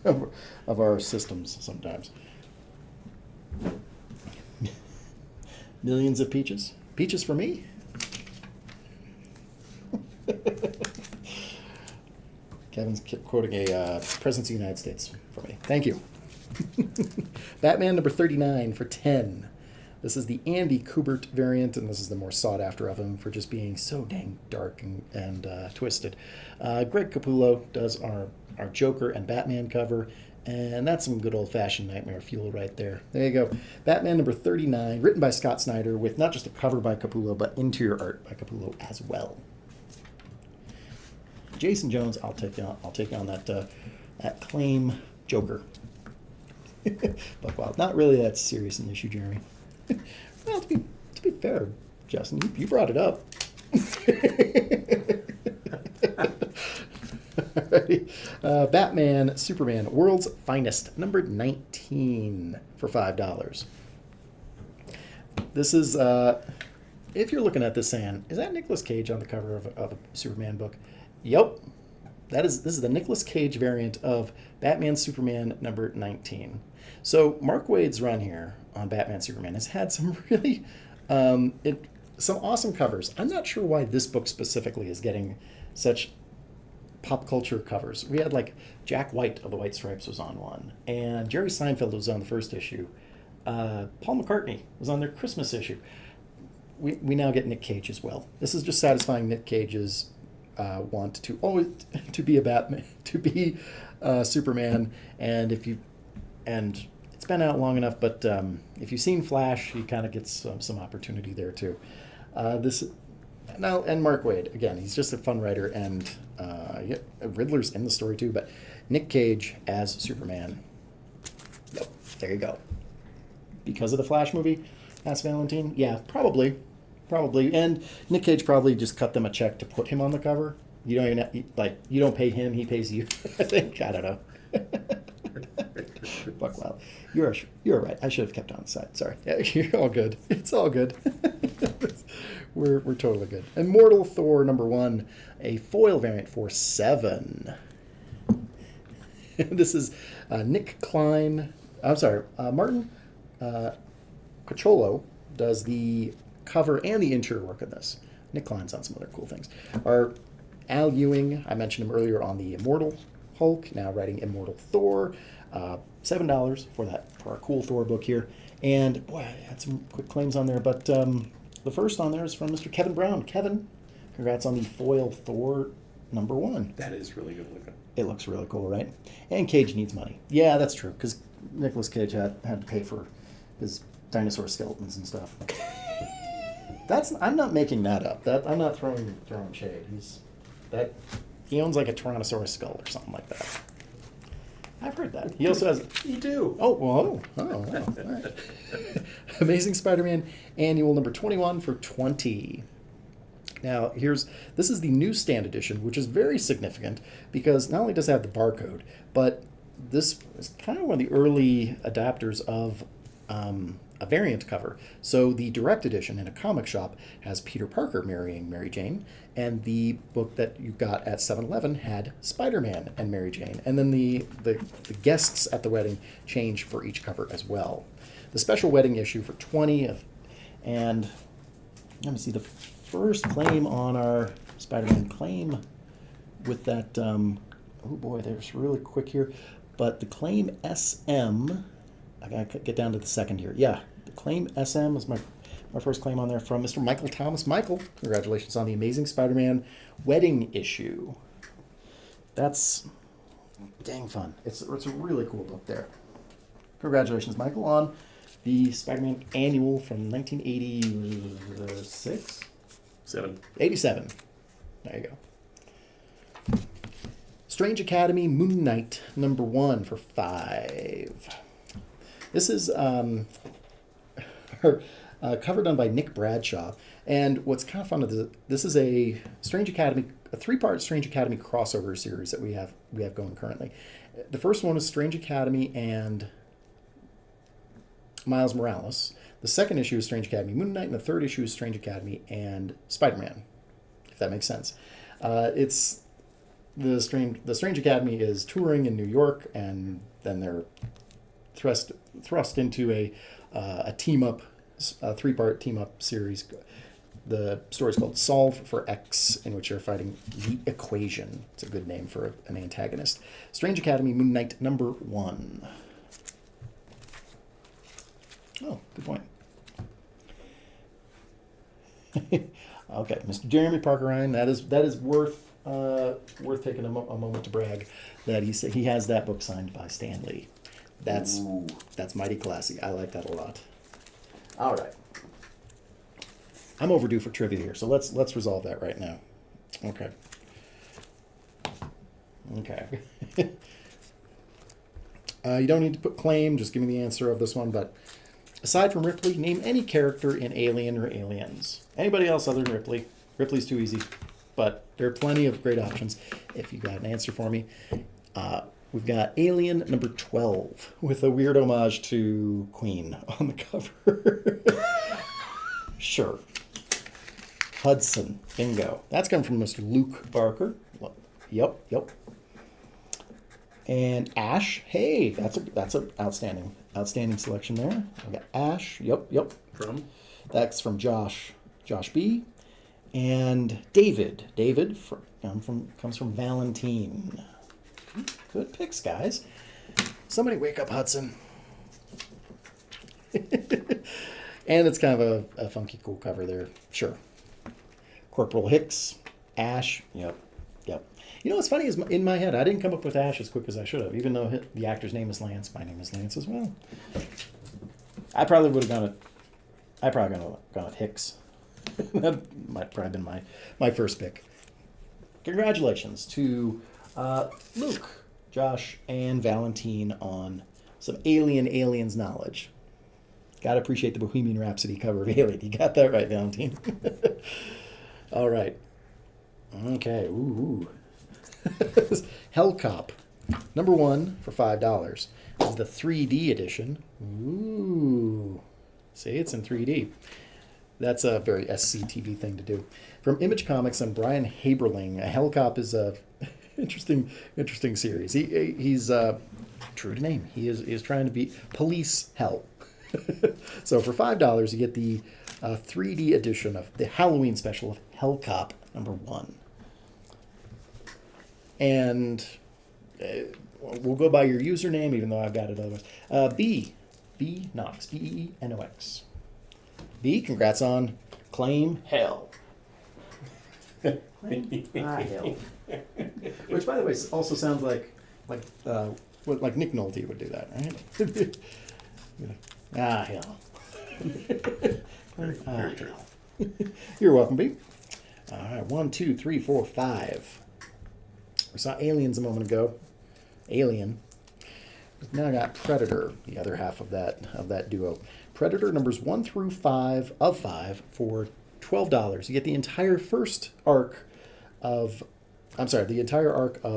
of our systems sometimes. Millions of peaches. Peaches for me? Kevin's quoting a President of the United States for me. Thank you. Batman number 39 for 10. This is the Andy Kubert variant, and this is the more sought after of him for just being so dang dark and twisted. Greg Capullo does our Joker and Batman cover, and that's some good old-fashioned nightmare fuel right there. There you go. Batman number 39, written by Scott Snyder, with not just a cover by Capullo, but interior art by Capullo as well. Jason Jones, I'll take on that claim Joker. But wow, not really that serious an issue, Jeremy. Well, to be fair, Justin, you brought it up. Alrighty. Batman, Superman, World's Finest, number 19 for $5. This is, if you're looking at this saying, is that Nicolas Cage on the cover of a Superman book? Yep. This is the Nicolas Cage variant of Batman Superman number 19. So Mark Waid's run here on Batman Superman has had some really some awesome covers. I'm not sure why this book specifically is getting such pop culture covers. We had like Jack White of the White Stripes was on one, and Jerry Seinfeld was on the first issue. Paul McCartney was on their Christmas issue. We now get Nick Cage as well. This is just satisfying Nick Cage's want to always to be a Batman, to be Superman, and it's been out long enough, but if you've seen Flash, he kind of gets some opportunity there too. And Mark Waid, again, he's just a fun writer, and Riddler's in the story too, but Nick Cage as Superman. Yep, there you go. Because of the Flash movie, Ask Valentine? Yeah, probably. And Nick Cage probably just cut them a check to put him on the cover. You don't even you don't pay him, he pays you. I think, I don't know. Fuck, well, you're right. I should have kept on the side. Sorry. Yeah, you're all good. It's all good. we're totally good. Immortal Thor number 1, a foil variant for $7. This is Nick Klein. I'm sorry, Martin Cocholo does the cover and the interior work of this. Nick Klein's on some other cool things. Our Al Ewing, I mentioned him earlier on the Immortal Hulk, now writing Immortal Thor. $7 for our cool Thor book here. And boy, I had some quick claims on there, but the first on there is from Mr. Kevin Brown. Kevin, congrats on the foil Thor number 1. That is really good looking. It looks really cool, right? And Cage needs money. Yeah, that's true, because Nicolas Cage had to pay for his dinosaur skeletons and stuff. I'm not making that up. I'm not throwing shade. He owns like a Tyrannosaurus skull or something like that. I've heard that. He also has. You do. Oh, whoa. All right. Amazing Spider-Man Annual number 21 for $20. Now, this is the newsstand edition, which is very significant because not only does it have the barcode, but this is kind of one of the early adapters of a variant cover. So the direct edition in a comic shop has Peter Parker marrying Mary Jane, and the book that you got at 7-Eleven had Spider-Man and Mary Jane. And then the guests at the wedding change for each cover as well. The special wedding issue for $20, and let me see, the first claim on our Spider-Man claim with that, oh boy, there's really quick here, but the claim SM, I gotta get down to the second here. Yeah, the claim SM is my first claim on there from Mr. Michael Thomas. Michael, congratulations on the Amazing Spider-Man wedding issue. That's dang fun. It's a really cool book there. Congratulations, Michael, on the Spider-Man annual from 1986? 7. 87. There you go. Strange Academy Moon Knight #1 for $5. This is cover done by Nick Bradshaw. And what's kind of fun is this is a Strange Academy, a 3-part Strange Academy crossover series that we have going currently. The first one is Strange Academy and Miles Morales. The second issue is Strange Academy Moon Knight, and the third issue is Strange Academy and Spider-Man, if that makes sense. It's the Strange Academy is touring in New York, and then they're thrust into a team up, a 3-part team up series. The story is called Solve for X, in which they're fighting the Equation. It's a good name for an antagonist. Strange Academy Moon Knight #1. Oh, good point. Okay, Mr. Jeremy Parker Ryan. That is worth taking a moment to brag that he has that book signed by Stan Lee. That's mighty classy. I like that a lot. All right. I'm overdue for trivia here, so let's resolve that right now. Okay. You don't need to put claim. Just give me the answer of this one. But aside from Ripley, name any character in Alien or Aliens. Anybody else other than Ripley? Ripley's too easy, but there are plenty of great options. If you got an answer for me, we've got Alien #12 with a weird homage to Queen on the cover. Sure. Hudson, bingo. That's come from Mr. Luke Barker. Yep. And Ash, hey, that's an outstanding selection there. We got Ash, yep. From? That's from Josh B. And David comes from Valentine. Good picks, guys. Somebody wake up Hudson. And it's kind of a funky, cool cover there. Sure. Corporal Hicks, Ash, yep. You know what's funny is in my head, I didn't come up with Ash as quick as I should have, even though the actor's name is Lance. My name is Lance as well. I probably would have gone with Hicks. That might probably have been my first pick. Congratulations to Luke, Josh, and Valentine on some Aliens knowledge. Gotta appreciate the Bohemian Rhapsody cover of Alien. You got that right, Valentine. All right. Okay. Ooh. Hellcop, #1 for $5. This is the 3D edition. Ooh. See, it's in 3D. That's a very SCTV thing to do. From Image Comics and Brian Haberling, Hellcop is a interesting series. He's true to name. He is trying to be police hell. So for $5, you get the 3D edition of the Halloween special of Hellcop #1. And we'll go by your username, even though I've got it otherwise. B Knox, BEENOX. B, congrats on Claim Hell. Hell. Which, by the way, also sounds like Nick Nolte would do that, right? Hell. Very true. You're welcome, B. All right, 1, 2, 3, 4, 5. We saw Aliens a moment ago. Alien. Now I got Predator, the other half of that duo. Predator numbers 1 through 5 of 5 for $12. You get the entire arc of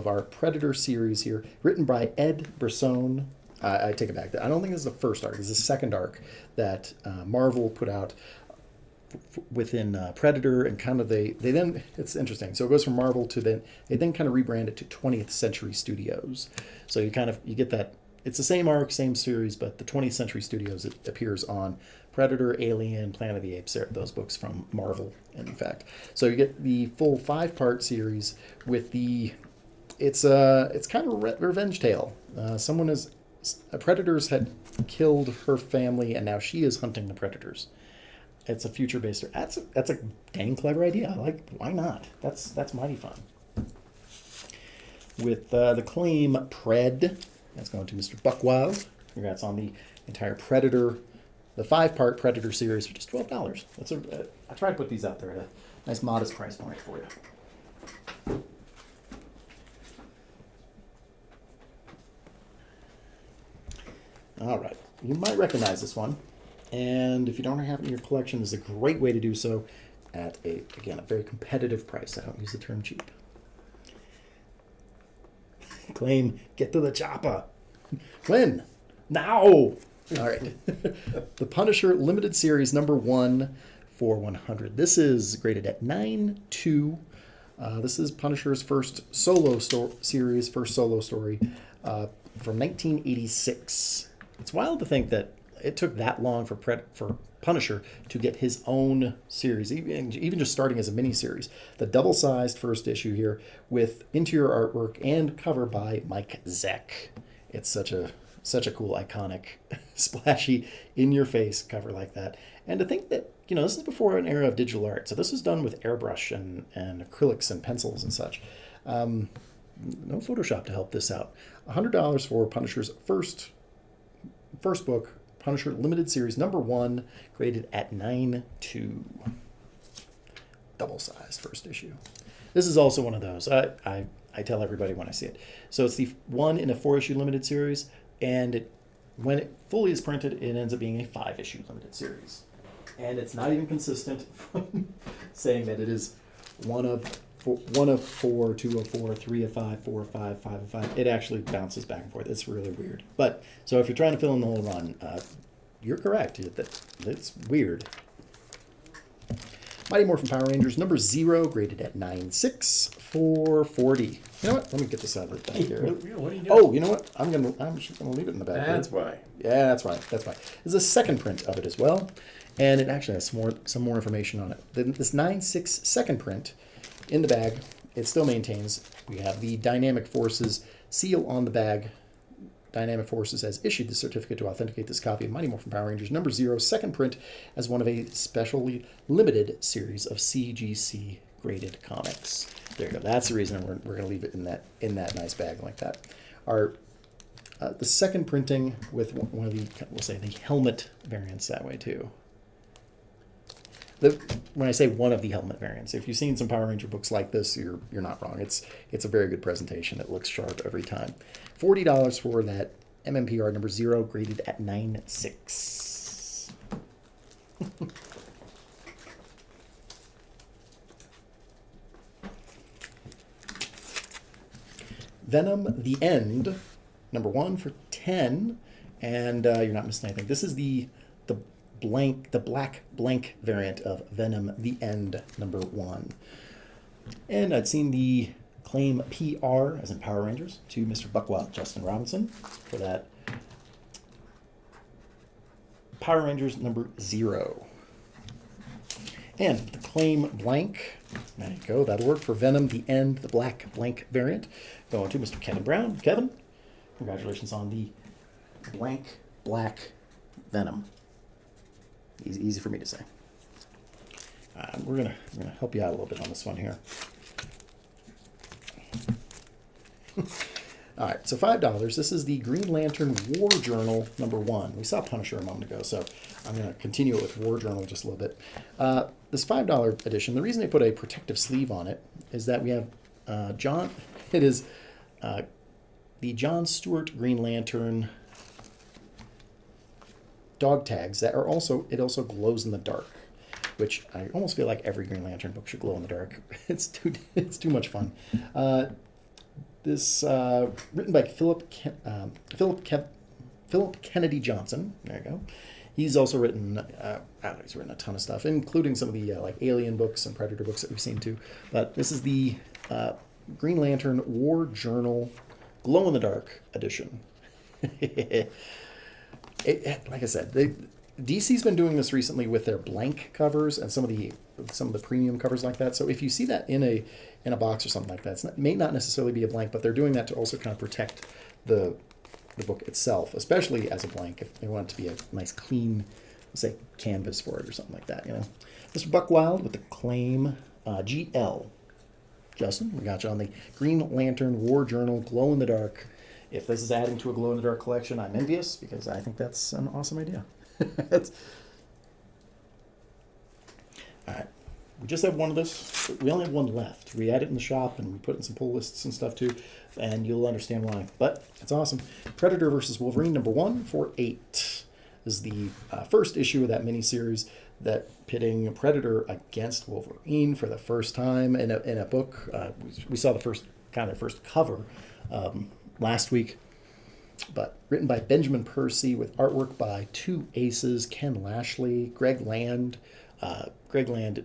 our Predator series here, written by Ed Brisson. I take it back. I don't think this is the first arc. This is the second arc that Marvel put out within Predator, and kind of they then, it's interesting. So it goes from Marvel to they then kind of rebrand it to 20th Century Studios. So you get that. It's the same arc, same series, but the 20th Century Studios, it appears on Predator, Alien, Planet of the Apes, those books from Marvel, in fact. So you get the full 5-part series with it's kind of a revenge tale. Predators had killed her family, and now she is hunting the predators. It's a future-based. That's a dang clever idea. Why not? That's mighty fun. With the Claim Pred, that's going to Mr. Buckwild. Congrats on the entire Predator the 5-part Predator series for just $12. I try to put these out there at a nice modest price point for you. All right, you might recognize this one, and if you don't have it in your collection, this is a great way to do so at a very competitive price. I don't use the term cheap. Claim, get to the chopper. When? Now! All right. The Punisher Limited Series number 1 for 100. This is graded at 9.2. This is Punisher's first solo series, first solo story from 1986. It's wild to think that it took that long for Punisher to get his own series, even just starting as a miniseries. The double-sized first issue here with interior artwork and cover by Mike Zeck. It's such a cool, iconic, splashy, in-your-face cover like that. And to think that, this is before an era of digital art. So this was done with airbrush and acrylics and pencils and such. No Photoshop to help this out. $100 for Punisher's first book, Punisher Limited Series number 1, graded at 9.2. Double-sized first issue. This is also one of those. I tell everybody when I see it. So it's the one in a 4-issue limited series, and when it fully is printed, it ends up being a 5-issue limited series. And it's not even consistent from saying that it is one of 4, 2 of 4, 3 of 5, 4 of 5, 5 of 5. It actually bounces back and forth. It's really weird. But so if you're trying to fill in the whole run, you're correct. It's weird. Mighty Morphin Power Rangers number 0, graded at 9.6 for 40. You know what? Let me get this out of the back here. What are you doing? Oh, you know what? I'm just gonna leave it in the back. That's why. Yeah, that's right. There's a second print of it as well, and it actually has some more information on it. This 9.6 second print in the bag, it still maintains. We have the Dynamic Forces seal on the bag. Dynamic Forces has issued the certificate to authenticate this copy of Mighty Morphin Power Rangers number 0, second print, as one of a specially limited series of CGC graded comics. There you go. That's the reason we're going to leave it in that nice bag like that. The second printing with one of the, we'll say, the helmet variants that way too. When I say one of the helmet variants, if you've seen some Power Ranger books like this, you're not wrong. It's a very good presentation. It looks sharp every time. $40 for that MMPR number 0, graded at 9.6. Venom: The End, number 1 for 10, and you're not missing anything. This is the black blank variant of Venom: The End, number 1. And I'd seen the claim PR, as in Power Rangers, to Mr. Buckwild, Justin Robinson, for that Power Rangers number 0. And the claim blank, there you go, that'll work for Venom: The End, the black blank variant. Going to Mr. Kevin Brown. Kevin, congratulations on the blank black Venom. Easy for me to say. We're gonna help you out a little bit on this one here. All right, so $5. This is the Green Lantern War Journal number 1. We saw Punisher a moment ago, so I'm going to continue it with War Journal just a little bit. This $5 edition, the reason they put a protective sleeve on it is that we have it is the John Stewart Green Lantern dog tags that are it also glows in the dark, which I almost feel like every Green Lantern book should glow in the dark. It's too much fun. This written by Philip Kennedy Johnson. There you go. He's also written he's written a ton of stuff, including some of the like Alien books and Predator books that we've seen too. But this is the Green Lantern War Journal glow in the dark edition. Like I said, DC's been doing this recently with their blank covers and some of the premium covers like that. So if you see that in a box or something like that, it may not necessarily be a blank, but they're doing that to also kind of protect the book itself, especially as a blank, if they want it to be a nice clean, let's say, canvas for it or something like that. Mr. Buckwild with the claim GL. Justin, we got you on the Green Lantern War Journal glow in the dark. If this is adding to a glow in the dark collection, I'm envious because I think that's an awesome idea. That's, all right. We just have one of this. We only have one left. We had it in the shop and we put in some pull lists and stuff too, and you'll understand why. But it's awesome. Predator versus Wolverine #1 for 8 is the first issue of that miniseries that pitting Predator against Wolverine for the first time in a book. We saw the first cover last week, but written by Benjamin Percy with artwork by two aces, Ken Lashley, Greg Land. Greg Land,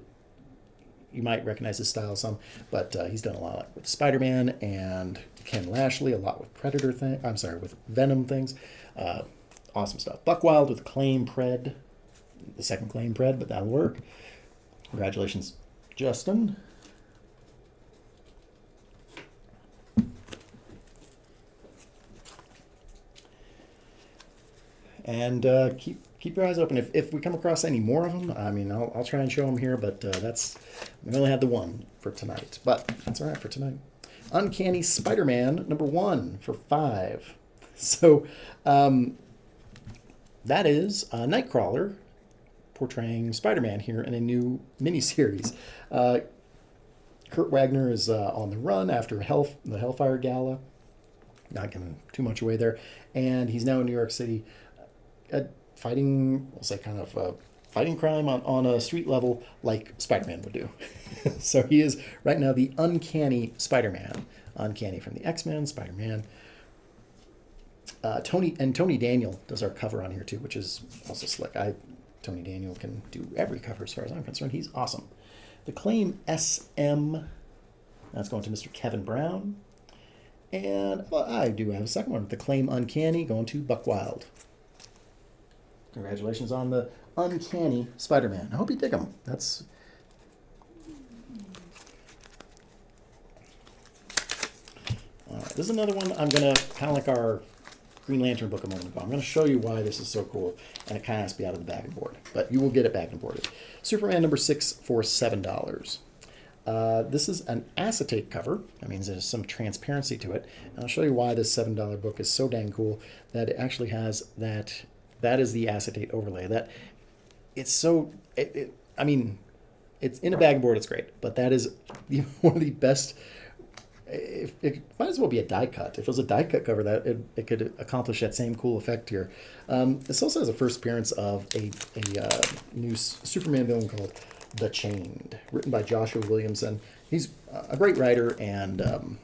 you might recognize his style some, but he's done a lot with Spider-Man, and Ken Lashley a lot with with Venom things. Awesome stuff. Buckwild with Claim Pred, the second Claim Pred, but that'll work. Congratulations, Justin. And keep your eyes open. If we come across any more of them, I mean, I'll try and show them here, but we only had the one for tonight. But that's all right for tonight. Uncanny Spider-Man #1 for 5. So that is Nightcrawler portraying Spider-Man here in a new miniseries. Kurt Wagner is on the run after the Hellfire Gala. Not giving too much away there. And he's now in New York City fighting, fighting crime on a street level like Spider-Man would do. So he is right now the Uncanny Spider-Man. Uncanny from the X-Men, Spider-Man. Tony Daniel does our cover on here too, which is also slick. Tony Daniel can do every cover as far as I'm concerned. He's awesome. The Claim SM, that's going to Mr. Kevin Brown. And I do have a second one. The Claim Uncanny going to Buckwild. Congratulations on the Uncanny Spider-Man. I hope you dig them. That's... All right, this is another one I'm going to, kind of like our Green Lantern book a moment ago, I'm going to show you why this is so cool, and it kind of has to be out of the bag and board. But you will get it bag and boarded. Superman #6 for $7. This is an acetate cover. That means there's some transparency to it. And I'll show you why this $7 book is so dang cool that it actually has that. That is the acetate overlay. That it's so. I mean, it's in a bag and board. It's great, but that is one of the best. It might as well be a die cut. If it was a die cut cover, that it could accomplish that same cool effect here. This also has a first appearance of a new Superman villain called The Chained, written by Joshua Williamson. He's a great writer, and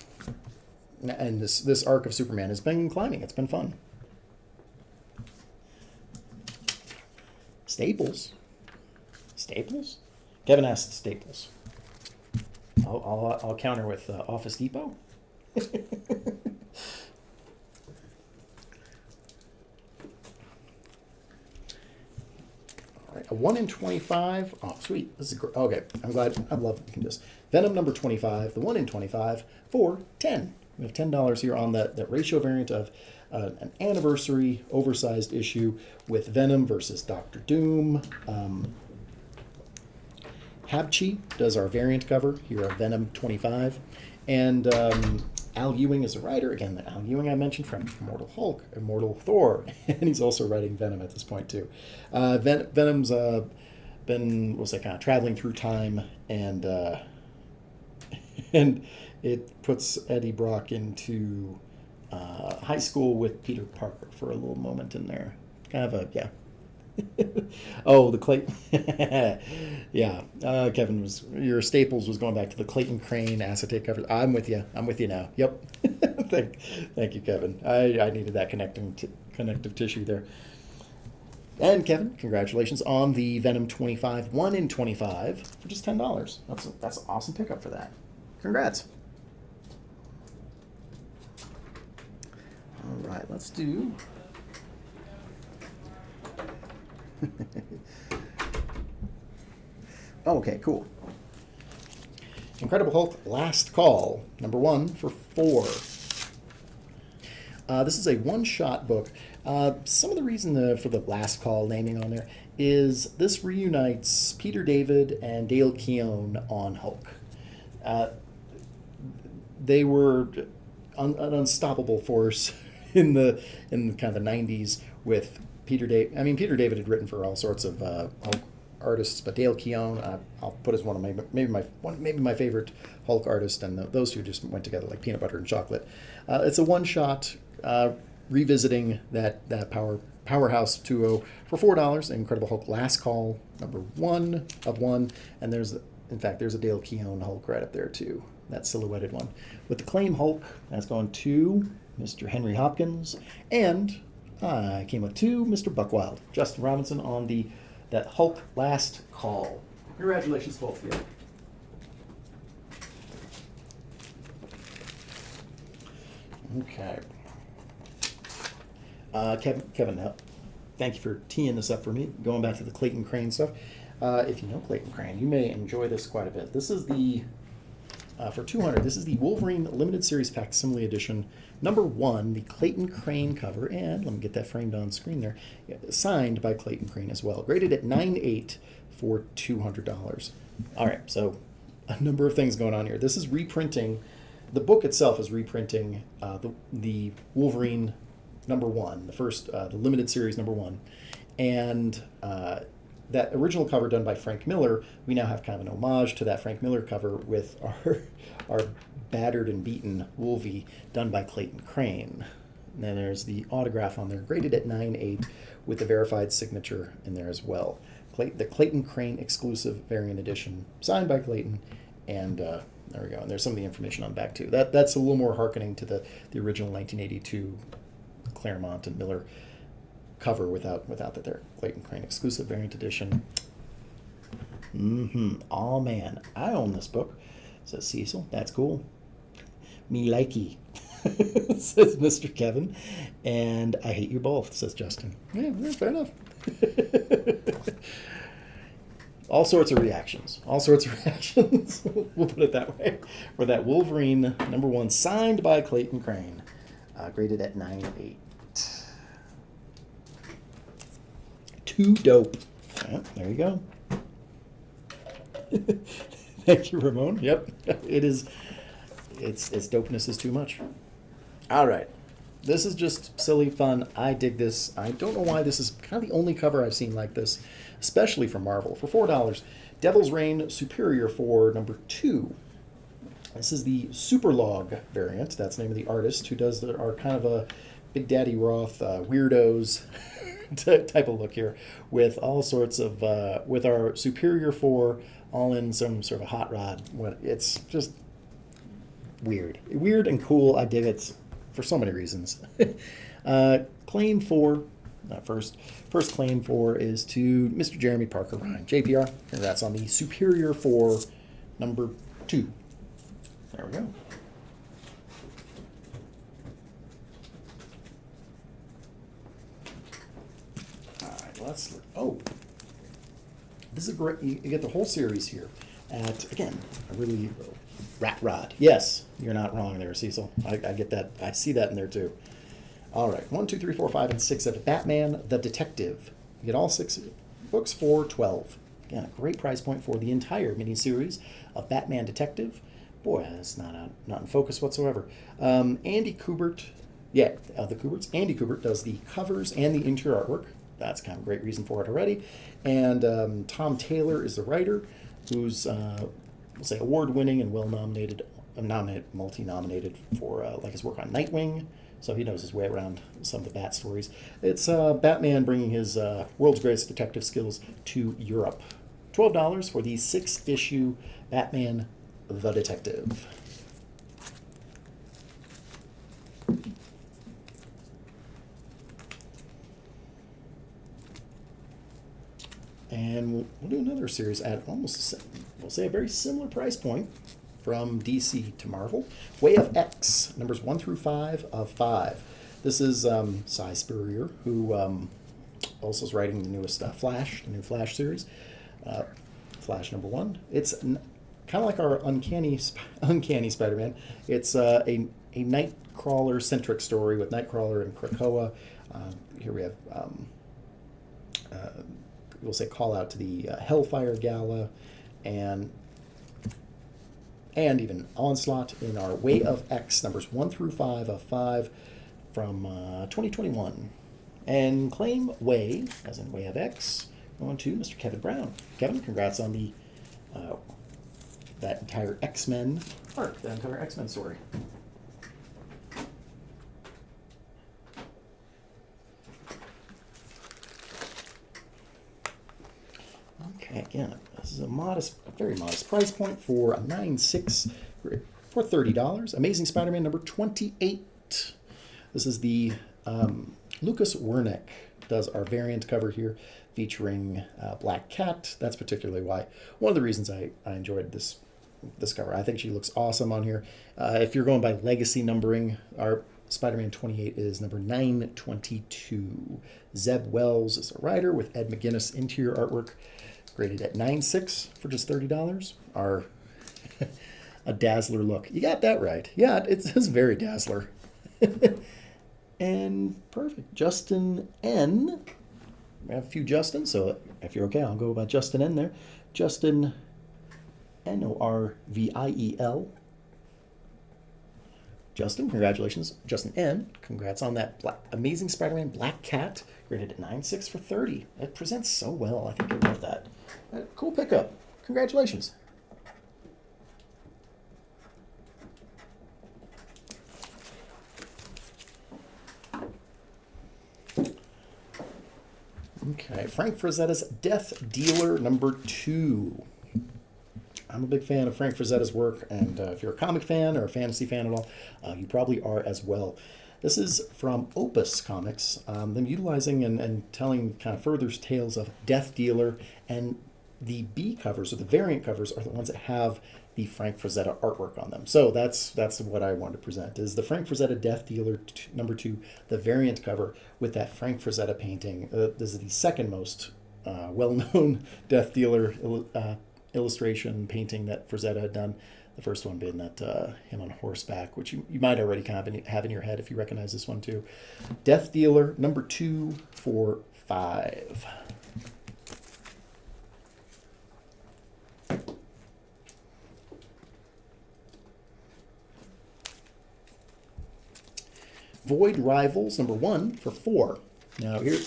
this arc of Superman has been climbing. It's been fun. Staples. Kevin asked Staples. I'll counter with Office Depot. All right, a 1 in 25. Oh, sweet. This is great. Okay, I'm glad. I love you can just Venom #25. The 1 in 25 for 10. We have $10 here on that ratio variant of an anniversary oversized issue with Venom versus Doctor Doom. Habchi does our variant cover here of Venom 25. And Al Ewing is a writer. Again, the Al Ewing I mentioned from Immortal Hulk, Immortal Thor. And he's also writing Venom at this point, too. Venom's been, kind of traveling through time. And and it puts Eddie Brock into high school with Peter Parker for a little moment in there. Kind of oh, the Clayton. Yeah. Kevin your Staples was going back to the Clayton Crane acetate covers. I'm with you now. Yep. Thank you, Kevin. I needed that connective tissue there. And Kevin, congratulations on the Venom 25, 1 in 25 for just $10. That's an awesome pickup for that. Congrats. All right, let's do... Okay, cool. Incredible Hulk Last Call, #1 for 4. This is a one-shot book. Some of the reason for the Last Call naming on there is this reunites Peter David and Dale Keown on Hulk. They were an unstoppable force in kind of the 90s with Peter David. I mean, Peter David had written for all sorts of Hulk artists, but Dale Keown, I'll put as one of maybe my favorite Hulk artist, and those two just went together like peanut butter and chocolate. It's a one-shot revisiting that powerhouse duo for $4. Incredible Hulk Last Call #1 of 1, and there's a Dale Keown Hulk right up there too. That silhouetted one with the Claim Hulk. That's going to Mr. Henry Hopkins, and I came with 2 Mr. Buckwild, Justin Robinson on that Hulk Last Call. Congratulations, both of you. Okay. Kevin, thank you for teeing this up for me. Going back to the Clayton Crane stuff. If you know Clayton Crane, you may enjoy this quite a bit. This is for 200, this is the Wolverine Limited Series Facsimile Edition, #1, the Clayton Crane cover, and let me get that framed on screen there, signed by Clayton Crane as well. Graded at 9.8 for $200. All right, so a number of things going on here. This is reprinting, the book itself is reprinting the Wolverine #1, the first, the Limited Series #1, and that original cover done by Frank Miller, we now have kind of an homage to that Frank Miller cover with our battered and beaten Wolvie done by Clayton Crane. And then there's the autograph on there, graded at 9.8 with the verified signature in there as well. The Clayton Crane exclusive variant edition, signed by Clayton, and there we go. And there's some of the information on the back too. That's a little more hearkening to the original 1982 Claremont and Miller cover without that there. Clayton Crane exclusive variant edition. Oh man, I own this book, says Cecil. That's cool. Me likey, says Mr. Kevin. And I hate you both, says Justin. Yeah, fair enough. All sorts of reactions. We'll put it that way. For that Wolverine #1, signed by Clayton Crane, graded at 9.8. Too dope. Yeah, there you go. Thank you, Ramon. Yep, it is. Its dopeness is too much. All right, this is just silly fun. I dig this. I don't know why this is kind of the only cover I've seen like this, especially from Marvel. For $4, Devil's Reign Superior for #2. This is the Superlog variant. That's the name of the artist who does our kind of a Big Daddy Roth weirdos type of look here, with all sorts of with our Superior 4 all in some sort of hot rod. It's just weird and cool. I dig it for so many reasons. Claim 4, first claim 4 is to Mr. Jeremy Parker Ryan, JPR. Congrats on the Superior 4 #2. There we go. This is a great, you get the whole series here at, again, a really rat rod. Yes, you're not wrong there, Cecil. I get that. I see that in there too. All right, 1, 2, 3, 4, 5, and 6 of Batman the Detective. You get all 6 books for $12. Again, a great price point for the entire miniseries of Batman Detective. Boy, that's not in focus whatsoever. Andy Kubert, the Kuberts. Andy Kubert does the covers and the interior artwork. That's kind of a great reason for it already. And Tom Taylor is the writer, who's we'll say award-winning and well-nominated, multi-nominated for like his work on Nightwing. So he knows his way around some of the Bat stories. It's Batman bringing his world's greatest detective skills to Europe. $12 for the 6-issue Batman the Detective. And we'll do another series at almost, we'll say, a very similar price point from DC to Marvel. Way of X, numbers 1 through 5 of 5. This is Cy Spurrier, who also is writing the newest Flash, the new Flash series. Flash #1. It's kind of like our Uncanny Spider-Man. It's a Nightcrawler-centric story with Nightcrawler and Krakoa. Here we have... we'll say call out to the Hellfire Gala and even Onslaught in our Way of X, numbers 1 through 5 of 5 from 2021. And claim Way, as in Way of X, going to Mr. Kevin Brown. Kevin, congrats on the that entire X-Men arc, that entire X-Men story. Okay, again, this is a very modest price point for a 9.6 for $30. Amazing Spider-Man number 28. This is the Lucas Wernick does our variant cover here, featuring Black Cat. That's particularly why one of the reasons I enjoyed this cover. I think she looks awesome on here. If you're going by legacy numbering, our Spider-Man 28 is number 922. Zeb Wells is a writer with Ed McGuinness interior artwork, graded at 9.6 for just $30. Our a Dazzler look. You got that right. Yeah, it's very Dazzler. And perfect. Justin N. We have a few Justins, so if you're okay, I'll go by Justin N there. Justin Norviel. Justin, congratulations. Justin N. Congrats on that Amazing Spider-Man Black Cat, rated at 9.6 for $30. It presents so well. I think you'll love that. Cool pickup. Congratulations. Okay, Frank Frazetta's Death Dealer number 2. I'm a big fan of Frank Frazetta's work, and if you're a comic fan or a fantasy fan at all, you probably are as well. This is from Opus Comics, them utilizing and telling kind of further tales of Death Dealer, and the B covers, or the variant covers, are the ones that have the Frank Frazetta artwork on them. So that's what I wanted to present, is the Frank Frazetta Death Dealer number 2, the variant cover with that Frank Frazetta painting. This is the second most well-known Death Dealer illustration painting that Frazetta had done. The first one being that him on horseback, which you might already kind of have in your head if you recognize this one too. Death Dealer number 2 for $5. Void Rivals number 1 for $4. Now here,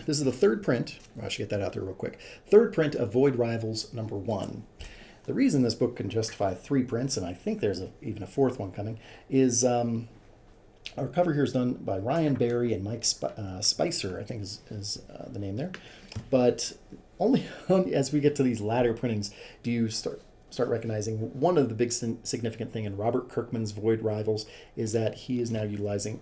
this is the third print. I should get that out there real quick. Third print of Void Rivals number 1. The reason this book can justify 3 prints, and I think there's even a 4th one coming, is our cover here is done by Ryan Barry and Mike Spicer, I think is the name there. But only as we get to these latter printings do you start recognizing one of the big significant thing in Robert Kirkman's Void Rivals is that he is now utilizing,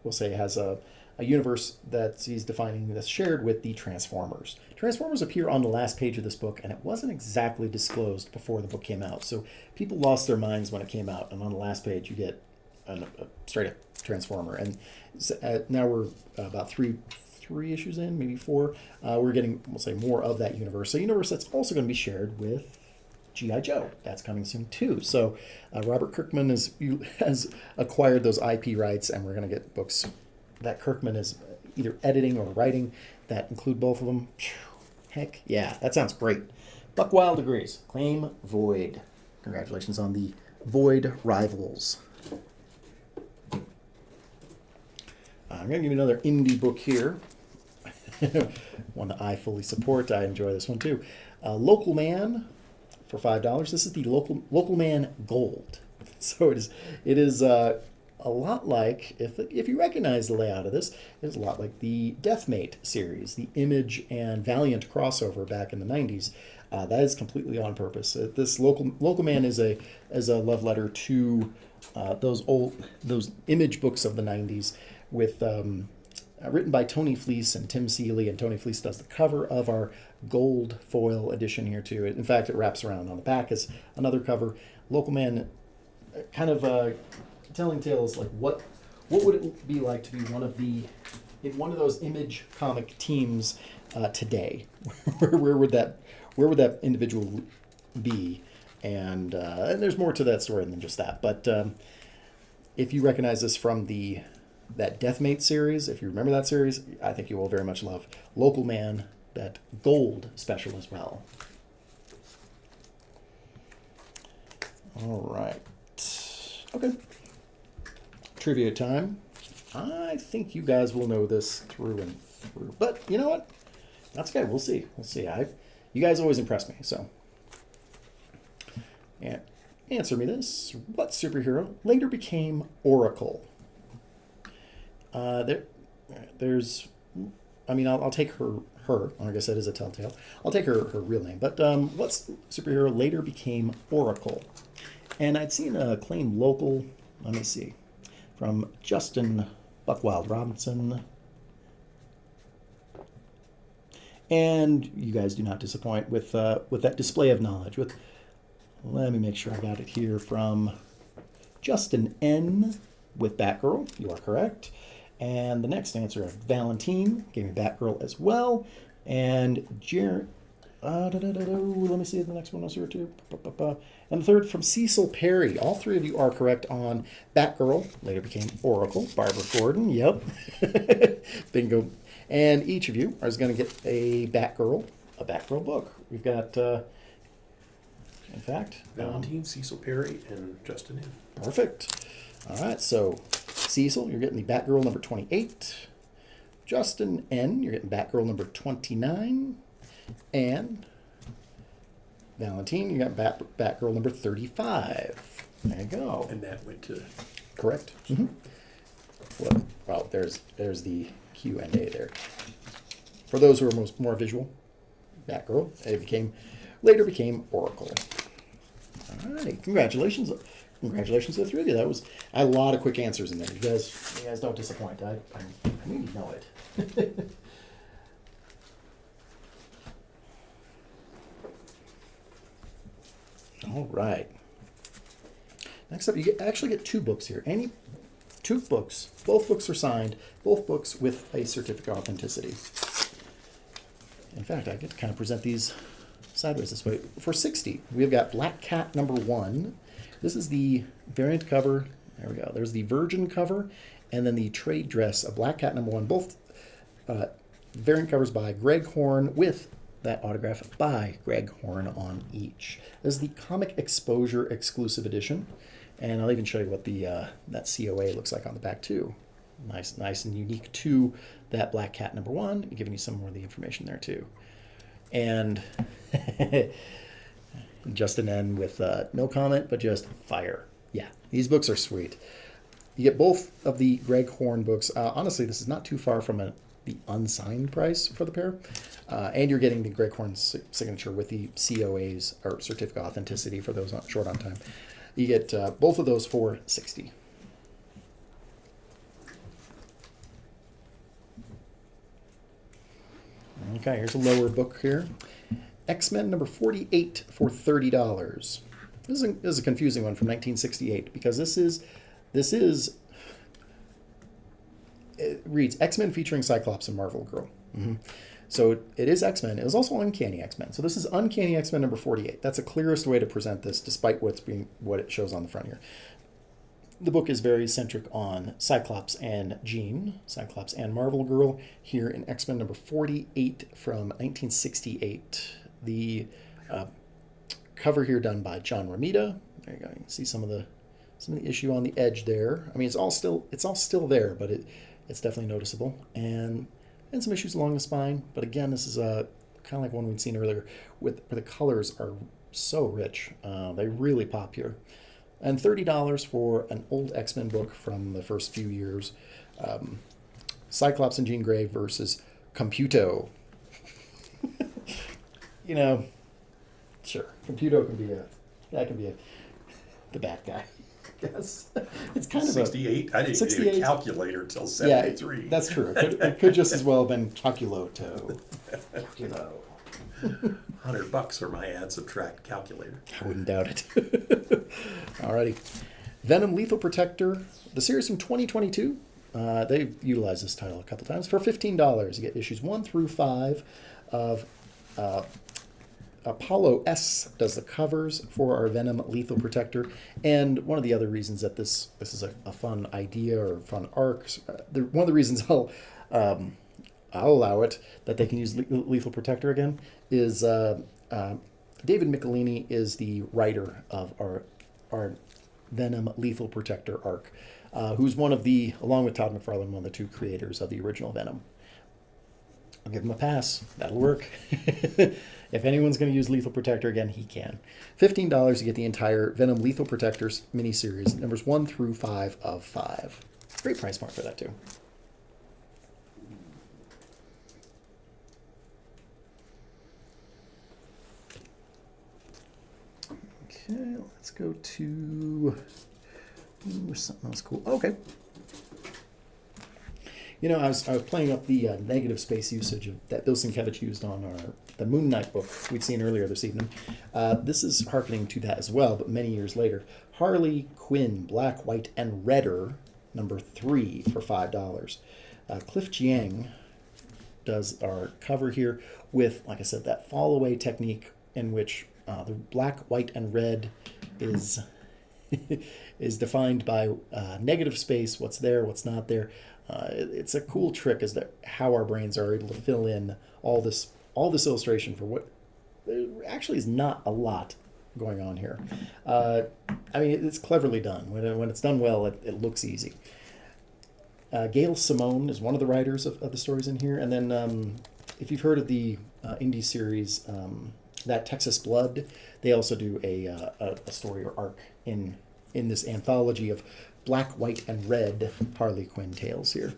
we'll say, has a universe that he's defining that's shared with the Transformers. Transformers appear on the last page of this book, and it wasn't exactly disclosed before the book came out. So people lost their minds when it came out, and on the last page you get a straight-up Transformer. And now we're about three issues in, maybe 4. We're getting, we'll say, more of that universe. A universe that's also going to be shared with G.I. Joe. That's coming soon too. So Robert Kirkman has acquired those IP rights, and we're going to get books that Kirkman is either editing or writing that include both of them. Heck yeah, that sounds great. Buck Wild agrees. Claim Void. Congratulations on the Void Rivals. I'm going to give you another indie book here. One that I fully support. I enjoy this one too. Local Man for $5. This is the Local Man Gold. So it is a lot like, if you recognize the layout of this, it's a lot like the Deathmate series, the Image and Valiant crossover back in the 90s. That is completely on purpose. This Local Man is a love letter to those Image books of the 90s, with written by Tony Fleece and Tim Seeley, and Tony Fleece does the cover of our gold foil edition here too. In fact, it wraps around on the back as another cover. Local Man, kind of telling tales like what would it be like to be in one of those Image comic teams today? where would that individual be? And there's more to that story than just that. But if you recognize this from that Deathmate series, if you remember that series, I think you will very much love Local Man, that gold special as well. All right. Okay. Trivia time. I think you guys will know this through and through. But you know what? That's okay. We'll see. You guys always impress me. So, and answer me this: what superhero later became Oracle? There's, I mean, I'll take her. Like I said, is a telltale. I'll take her real name. But what superhero later became Oracle? And I'd seen a claim local. Let me see, from Justin Buckwild Robinson. And you guys do not disappoint with that display of knowledge. Let me make sure I got it here from Justin N. with Batgirl. You are correct. And the next answer of Valentine gave me Batgirl as well. And let me see the next one was here too. And the third from Cecil Perry. All three of you are correct on Batgirl. Later became Oracle. Barbara Gordon. Yep. Bingo. And each of you is going to get a Batgirl book. We've got, in fact, Valentine, Cecil Perry, and Justin N. Perfect. All right, so Cecil, you're getting the Batgirl number 28. Justin N., you're getting Batgirl number 29. And Valentine, you got Batgirl number 35. There you go. And that went to... Correct. Mm-hmm. Well, there's the Q&A there. For those who are more visual, Batgirl, later became Oracle. All right, congratulations. Congratulations to the three of you. I had a lot of quick answers in there. You guys don't disappoint. I knew you'd know it. All right. Next up, you actually get two books here. Two books. Both books are signed. Both books with a certificate of authenticity. In fact, I get to kind of present these sideways this way. For $60, we've got Black Cat number 1. This is the variant cover. There we go. There's the Virgin cover, and then the trade dress of Black Cat number 1. Both variant covers by Greg Horn with that autograph by Greg Horn on each. This is the Comic Exposure exclusive edition, and I'll even show you what the that COA looks like on the back too. Nice and unique to that Black Cat number 1. Giving you some more of the information there too. And Justin N with no comment, but just fire. Yeah, these books are sweet. You get both of the Greg Horn books. Honestly, this is not too far from the unsigned price for the pair. And you're getting the Greg Horn signature with the COAs, or certificate of authenticity for those short on time. You get both of those for $60. Okay, here's a lower book here. X-Men number 48 for $30. This is a confusing one from 1968 because this is it reads X-Men featuring Cyclops and Marvel Girl. Mm-hmm. So it is X-Men. It was also Uncanny X-Men. So this is Uncanny X-Men number 48. That's the clearest way to present this, despite what it shows on the front here. The book is very centric on Cyclops and Jean, Cyclops and Marvel Girl, here in X-Men number 48 from 1968. The cover here done by John Romita. There you go. You can see some of the issue on the edge there. I mean, it's all still there, but it's definitely noticeable. And some issues along the spine. But again, this is kind of like one we'd seen earlier, where the colors are so rich. They really pop here. And $30 for an old X-Men book from the first few years. Cyclops and Jean Grey versus Computo. Sure, Computo can be the bad guy. Yes, it's kind of 68. I didn't 68. get a calculator until 73. Yeah, that's true. It could just as well have been Calculoto. Calculo. $100 for my add subtract calculator. I wouldn't doubt it. Alrighty. Venom Lethal Protector, the series from 2022. They've utilized this title a couple times. For $15, you get issues 1 through 5 of Apollo S does the covers for our Venom Lethal Protector. And one of the other reasons that this is a fun idea or fun arc, one of the reasons I'll allow it, that they can use Lethal Protector again, is David Michelini is the writer of our Venom Lethal Protector arc, who's one of the, along with Todd McFarlane, one of the two creators of the original Venom. I'll give him a pass. That'll work. If anyone's going to use Lethal Protector again, he can. $15 to get the entire Venom Lethal Protectors miniseries, numbers 1 through 5 of 5. Great price point for that, too. Okay, let's go to something else cool. Okay. You know, I was playing up the negative space usage that Bill Sienkiewicz used on the Moon Knight book we'd seen earlier this evening. This is hearkening to that as well, but many years later. Harley Quinn, Black, White, and Redder, number 3 for $5. Cliff Chiang does our cover here with, like I said, that fall away technique in which the black, white, and red is is defined by negative space, what's there, what's not there. It's a cool trick as to how our brains are able to fill in all this illustration for what there actually is not a lot going on here. I mean, it's cleverly done. When it's done well, it looks easy. Gail Simone is one of the writers of the stories in here. And then if you've heard of the indie series, That Texas Blood, they also do a story or arc in this anthology of Black, White, and Red Harley Quinn tales here.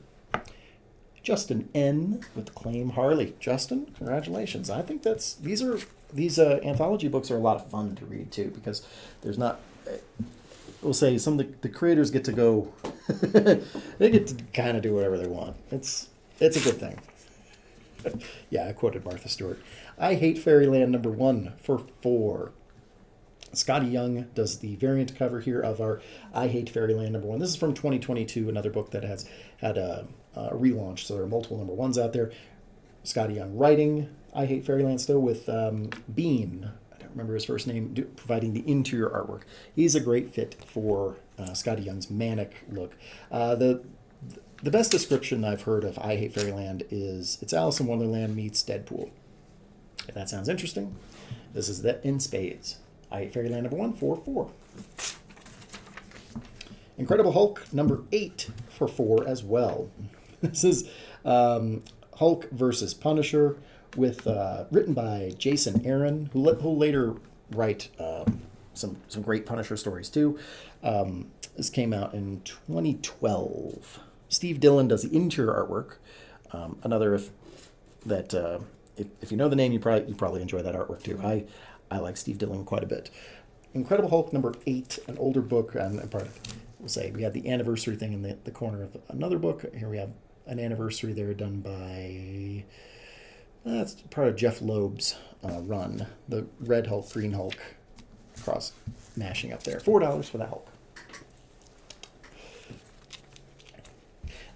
Justin N. with Claim Harley. Justin, congratulations. I think these anthology books are a lot of fun to read too, because there's not, we'll say some of the creators get to go, they get to kind of do whatever they want. It's a good thing. Yeah, I quoted Martha Stewart. I Hate Fairyland number 1 for $4. Scotty Young does the variant cover here of our I Hate Fairyland number 1. This is from 2022, another book that has had a relaunch, so there are multiple number 1s out there. Scotty Young writing I Hate Fairyland still with Bean, I don't remember his first name, providing the interior artwork. He's a great fit for Scotty Young's manic look. The best description I've heard of I Hate Fairyland is it's Alice in Wonderland meets Deadpool. If that sounds interesting, this is that in spades. I Hate Fairyland number 1 for $4. Incredible Hulk number 8 for $4 as well. This is Hulk versus Punisher, with written by Jason Aaron, who'll later write some great Punisher stories too. This came out in 2012. Steve Dillon does the interior artwork. Another if you know the name, you probably enjoy that artwork too. I like Steve Dillon quite a bit. Incredible Hulk number 8, an older book, and part of, we'll say we have the anniversary thing in the corner of another book. Here we have an anniversary there done by, that's part of Jeff Loeb's run. The Red Hulk, Green Hulk, cross mashing up there. $4 for the Hulk.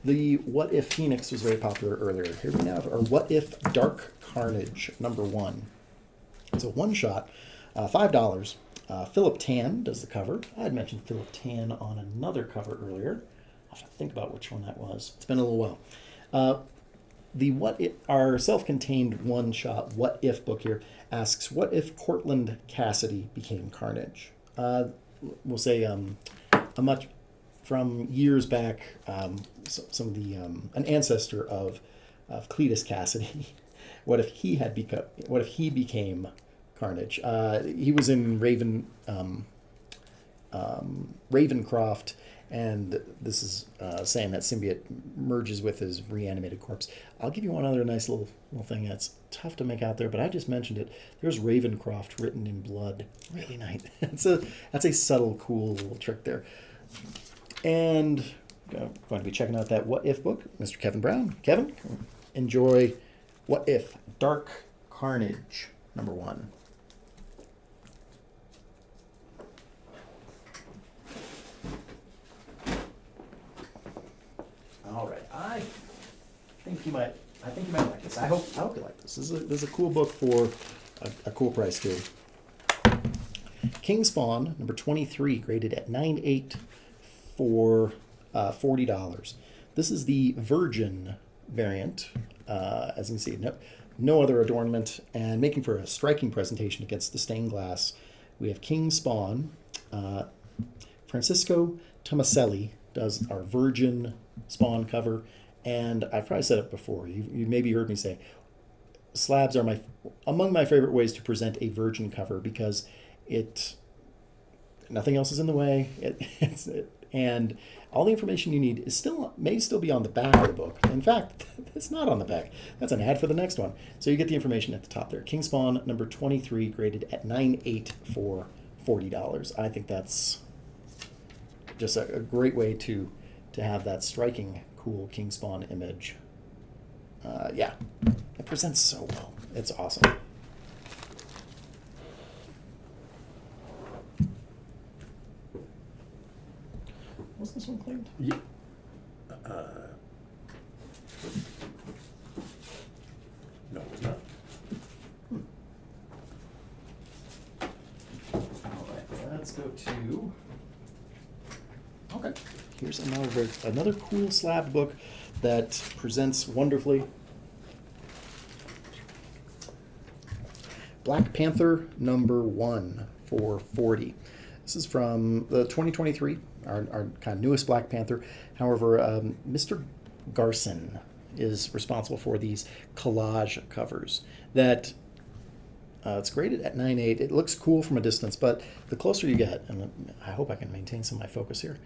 The What If Phoenix was very popular earlier. Here we have our What If Dark Carnage number 1. It's a one-shot, $5. Philip Tan does the cover. I had mentioned Philip Tan on another cover earlier. I have to think about which one that was. It's been a little while. Our self-contained one-shot What If book here asks, what if Cortland Cassidy became Carnage? We'll say from years back, some of the an ancestor of Cletus Cassidy. What if he became Carnage? He was in Ravencroft, and this is saying that symbiote merges with his reanimated corpse. I'll give you one other nice little thing that's tough to make out there, but I just mentioned it. There's Ravencroft written in blood. Really nice. That's a subtle, cool little trick there. And I'm going to be checking out that What If book, Mr. Kevin Brown. Kevin, enjoy What If Dark Carnage number 1. All right, I think you might like this. I hope you like this. This is a cool book for a cool price too. King Spawn number 23, graded at 9.8 for $40. This is the Virgin variant. As you can see, no other adornment, and making for a striking presentation against the stained glass. We have King Spawn. Francisco Tomaselli does our Virgin Spawn cover, And I've probably said it before. You maybe heard me say, slabs are among my favorite ways to present a virgin cover because nothing else is in the way. And all the information you need may still be on the back of the book. In fact, it's not on the back. That's an ad for the next one. So you get the information at the top there. Kingspawn number 23, graded at 9.8 for $40. I think that's just a great way to have that striking, cool Kingspawn image. Yeah, it presents so well. It's awesome. Was this one cleaned? Yeah. No, it's not. All right, let's go to. Okay, here's another cool slab book that presents wonderfully. Black Panther number 1 for $40. This is from the 2023, our kind of newest Black Panther. However, Mr. Garson is responsible for these collage covers that it's graded at 9.8. It looks cool from a distance, but the closer you get, and I hope I can maintain some of my focus here,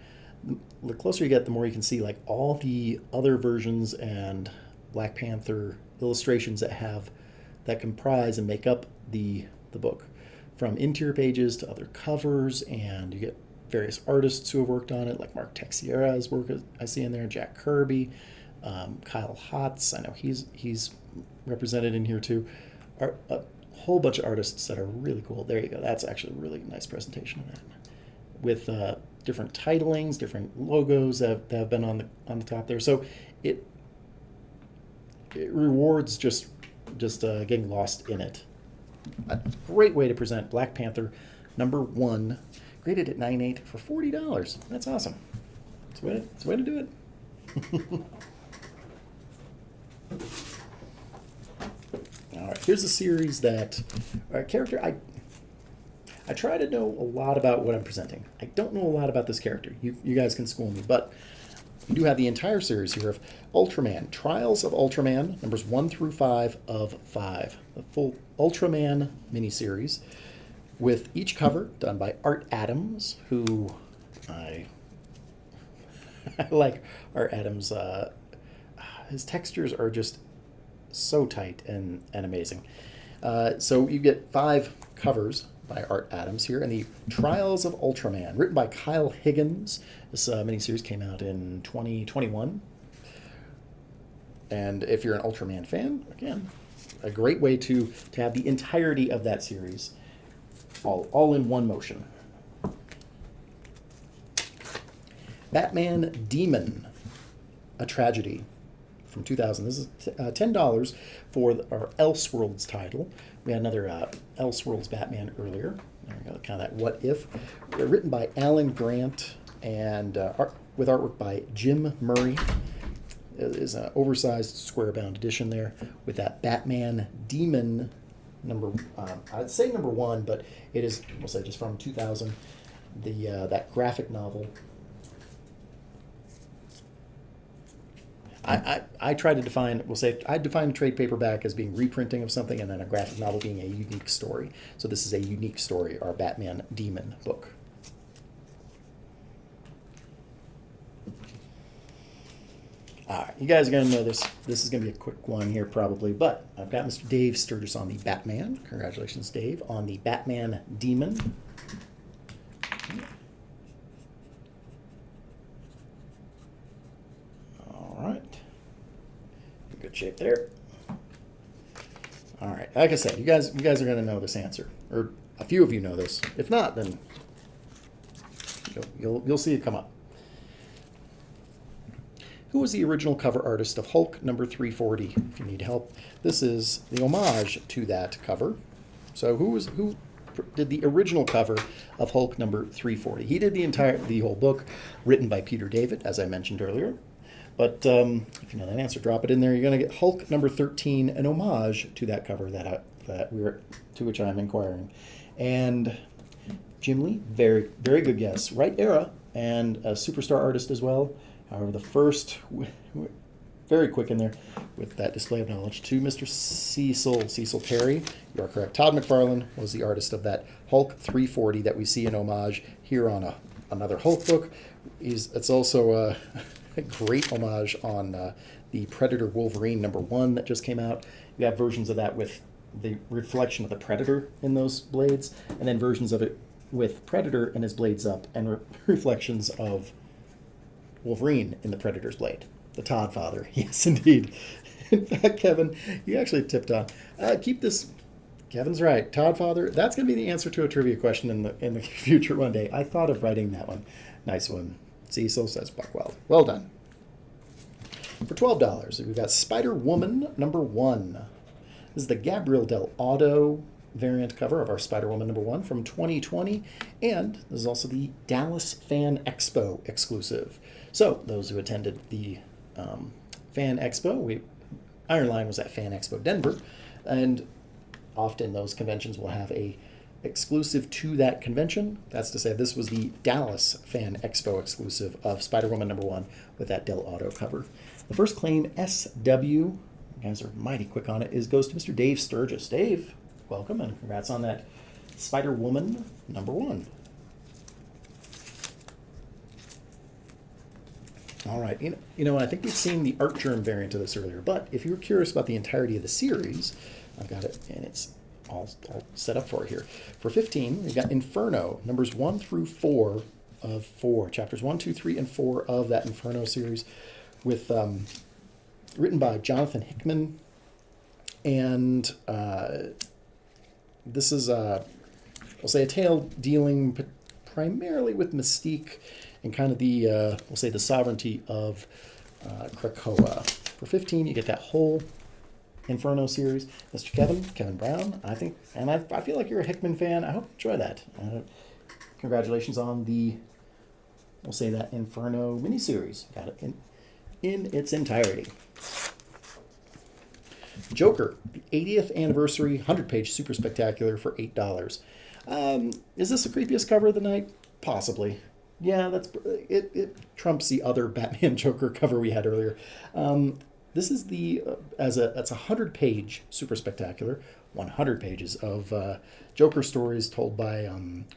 the closer you get, the more you can see like all the other versions and Black Panther illustrations that comprise and make up the book, from interior pages to other covers, and you get various artists who have worked on it, like Mark Texiera's work I see in there, Jack Kirby, Kyle Hotz. I know he's represented in here too. A whole bunch of artists that are really cool. There you go. That's actually a really nice presentation of that, with different titlings, different logos that have been on the top there. So it rewards just getting lost in it. A great way to present Black Panther number 1, graded at 9.8 for $40. That's awesome. It's a way to do it. All right, here's a series a character I try to know a lot about what I'm presenting. I don't know a lot about this character. You guys can school me, but we do have the entire series here of Ultraman, Trials of Ultraman, numbers 1 through 5 of 5. The full Ultraman miniseries, with each cover done by Art Adams, who I like Art Adams. His textures are just so tight and amazing. So you get 5 covers by Art Adams here, and the Trials of Ultraman, written by Kyle Higgins. This miniseries came out in 2021. And if you're an Ultraman fan, again, a great way to have the entirety of that series all in one motion. Batman Demon, A Tragedy, from 2000. This is $10 for our Elseworlds title. We had another Elseworlds Batman earlier. There we go, kind of that what if. They're written by Alan Grant and with artwork by Jim Murray. It is an oversized square-bound edition there with that Batman Demon number. I'd say number 1, but it is, we'll say, just from 2000. That graphic novel. I try to define, I define a trade paperback as being reprinting of something, and then a graphic novel being a unique story. So this is a unique story, our Batman Demon book. All right, you guys are going to know this. This is going to be a quick one here probably, but I've got Mr. Dave Sturgis on the Batman. Congratulations, Dave, on the Batman Demon. All right. Good shape there. All right, like I said, you guys are going to know this answer, or a few of you know this. If not, then you'll see it come up. Who was the original cover artist of Hulk number 340? If you need help, this is the homage to that cover. So who did the original cover of Hulk number 340? He did the whole book, written by Peter David, as I mentioned earlier. But if you know that answer, drop it in there. You're going to get Hulk number 13, an homage to that cover to which I'm inquiring. And Jim Lee, very, very good guess. Right era, and a superstar artist as well. However, the first very quick in there with that display of knowledge to Mr. Cecil Terry. You are correct. Todd McFarlane was the artist of that Hulk 340 that we see in homage here on another Hulk book. It's also a great homage on the Predator Wolverine #1 that just came out. You have versions of that with the reflection of the Predator in those blades, and then versions of it with Predator and his blades up, and reflections of Wolverine in the Predator's blade. The Todd father. Yes, indeed. In fact, Kevin, you actually tipped on. Keep this. Kevin's right. Todd father. That's going to be the answer to a trivia question in the future one day. I thought of writing that one. Nice one. Cecil says Buckwell. Well done. For $12, we've got Spider-Woman #1. This is the Gabriel Del Auto variant cover of our Spider-Woman #1 from 2020, and this is also the Dallas Fan Expo exclusive. So those who attended the Fan Expo, Iron Line was at Fan Expo Denver, and often those conventions will have a exclusive to that convention. That's to say, this was the Dallas Fan Expo exclusive of Spider-Woman #1 with that Del Auto cover. The first claim, SW, you guys are mighty quick on it, goes to Mr. Dave Sturgis. Dave, welcome, and congrats on that Spider-Woman #1. All right, you know, I think we've seen the Art Germ variant of this earlier, but if you were curious about the entirety of the series, I've got it, and it's all set up for here. For 15, we've got Inferno, numbers 1 through 4 of 4, chapters 1, 2, 3, and 4 of that Inferno series, with written by Jonathan Hickman, and this is, I'll say, a tale dealing primarily with Mystique and kind of the, we'll say, the sovereignty of Krakoa. For 15, you get that whole Inferno series. Mr. Kevin Brown, I think, and I feel like you're a Hickman fan. I hope you enjoy that. Congratulations on the, we'll say, that Inferno miniseries. Got it in its entirety. Joker, the 80th anniversary 100-page super spectacular for $8. Is this the creepiest cover of the night? Possibly. Yeah, it trumps the other Batman Joker cover we had earlier. This is that's a 100-page super spectacular, 100 pages of Joker stories told by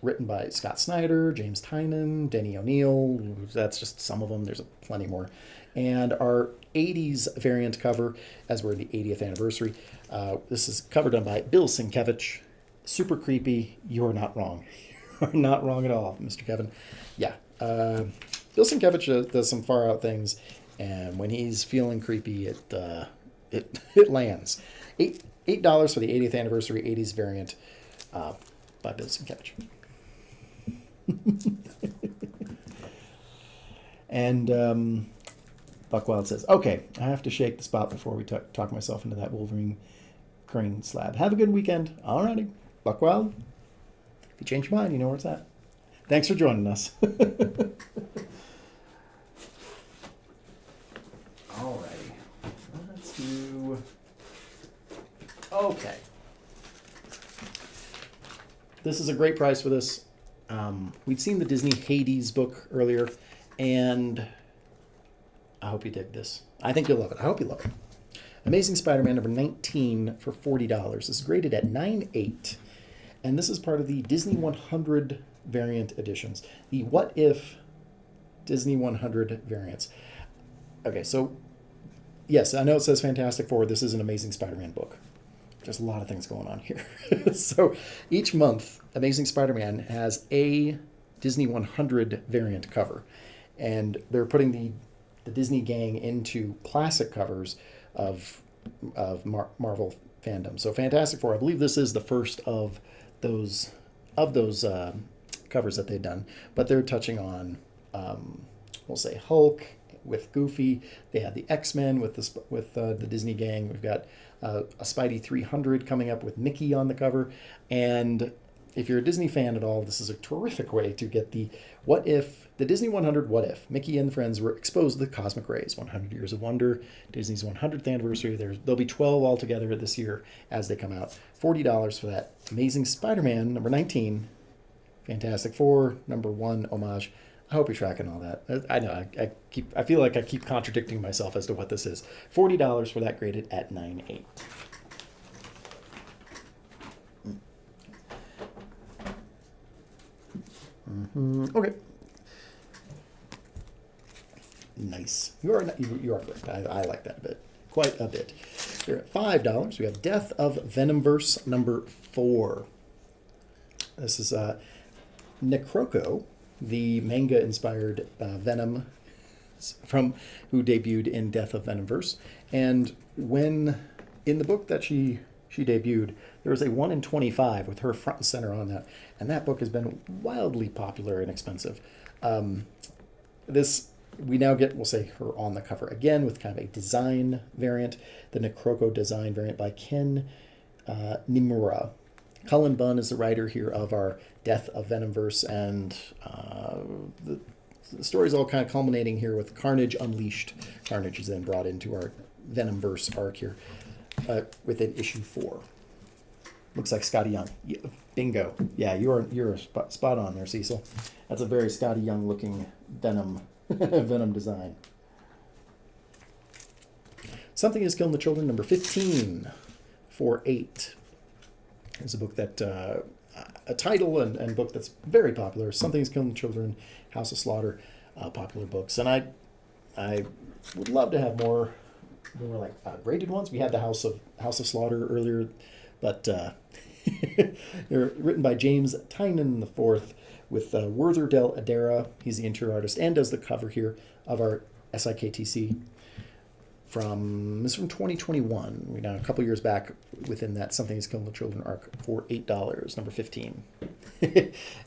written by Scott Snyder, James Tynion, Denny O'Neil. That's just some of them. There's plenty more. And our 80s variant cover, as we're in the 80th anniversary, this is cover done by Bill Sienkiewicz. Super creepy. You're not wrong. You're not wrong at all, Mr. Kevin. Yeah. Bill Sienkiewicz does some far out things, and when he's feeling creepy, it lands. $8 for the 80th anniversary 80s variant by Bill Sienkiewicz. And Buckwild says, okay, I have to shake the spot before we talk myself into that Wolverine crane slab. Have a good weekend. Alrighty. Buckwild, if you change your mind, you know where it's at. Thanks for joining us. Alrighty. Let's do... Okay. This is a great price for this. We'd seen the Disney Hades book earlier, and I hope you dig this. I think you'll love it. I hope you love it. Amazing Spider-Man #19 for $40. This is graded at 9.8, and this is part of the Disney 100 variant editions. The What If Disney 100 variants. Okay, so yes, I know it says Fantastic Four. This is an Amazing Spider-Man book. There's a lot of things going on here. So each month, Amazing Spider-Man has a Disney 100 variant cover, and they're putting the Disney gang into classic covers of Marvel fandom. So Fantastic Four, I believe this is the first of those covers that they've done, but they're touching on we'll say Hulk with Goofy. They had the X-Men with the Disney gang. We've got a Spidey 300 coming up with Mickey on the cover, and if you're a Disney fan at all, this is a terrific way to get the What If, the Disney 100 What If. Mickey and friends were exposed to the cosmic rays, 100 Years of Wonder, Disney's 100th anniversary. There'll be 12 altogether this year as they come out. $40 for that Amazing Spider-Man #19, Fantastic Four #1 homage. I hope you're tracking all that. I know I feel like I keep contradicting myself as to what this is. $40 for that, graded at 9.8. Okay. Nice. You are correct. I like that a bit. Quite a bit. Here at $5, we have Death of Venomverse number 4. This is Necroco, the manga-inspired Venom from who debuted in Death of Venomverse. And when in the book that she debuted, there was a 1 in 25 with her front and center on that, and that book has been wildly popular and expensive. We now get, we'll say, her on the cover again with kind of a design variant, the Necroco design variant by Ken Nimura. Cullen Bunn is the writer here of our Death of Venomverse, and the story's all kind of culminating here with Carnage Unleashed. Carnage is then brought into our Venomverse arc here within issue 4. Looks like Scotty Young. Yeah, bingo. Yeah, you're spot on there, Cecil. That's a very Scotty Young looking Venom Venom design. Something is Killing the Children, number 15 for 8. It's a book that, a title and book that's very popular. Something is Killing the Children, House of Slaughter, popular books. And I would love to have more like graded ones. We had the House of Slaughter earlier, but they're written by James Tynan IV with Werther Del Adera. He's the interior artist and does the cover here of our SIKTC. This is from 2021. We're now a couple years back within that Something is Killing the Children arc for $8, number 15.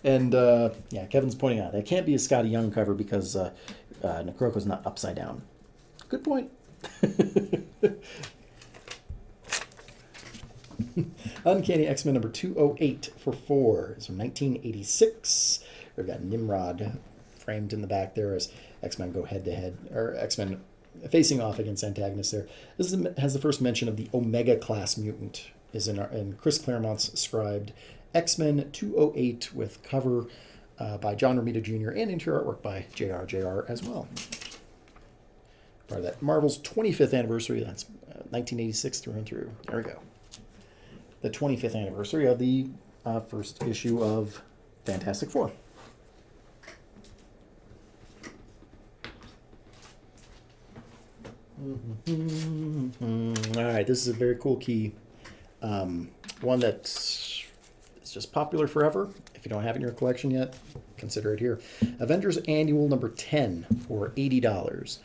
And yeah, Kevin's pointing out that it can't be a Scotty Young cover because Necroco's not upside down. Good point. Uncanny X-Men number 208 for 4. It's from 1986. We've got Nimrod framed in the back there as X-Men go head-to-head, or X-Men facing off against antagonists there. This has the first mention of the Omega class mutant, is in Chris Claremont's scribed X-Men 208 with cover by John Romita Jr. and interior artwork by JR as well. Part of that Marvel's 25th anniversary, that's 1986 through and through. There we go. The 25th anniversary of the first issue of Fantastic Four. All right, this is a very cool key. One that's just popular forever. If you don't have it in your collection yet, consider it here. Avengers Annual number 10 for $80.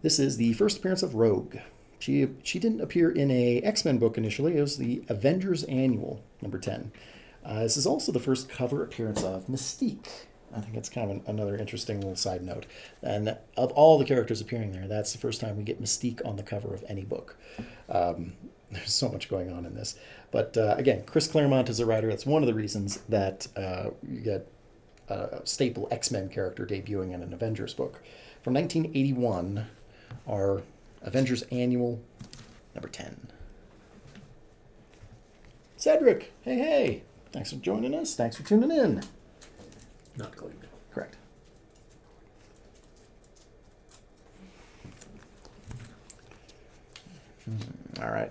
This is the first appearance of Rogue. She didn't appear in a X-Men book initially. It was the Avengers Annual number 10. This is also the first cover appearance of Mystique. I think it's kind of another interesting little side note. And of all the characters appearing there, that's the first time we get Mystique on the cover of any book. There's so much going on in this. But again, Chris Claremont is a writer. That's one of the reasons that you get a staple X-Men character debuting in an Avengers book. From 1981, our Avengers Annual number 10. Cedric, hey. Thanks for joining us. Thanks for tuning in. Not Glenn. Correct. All right.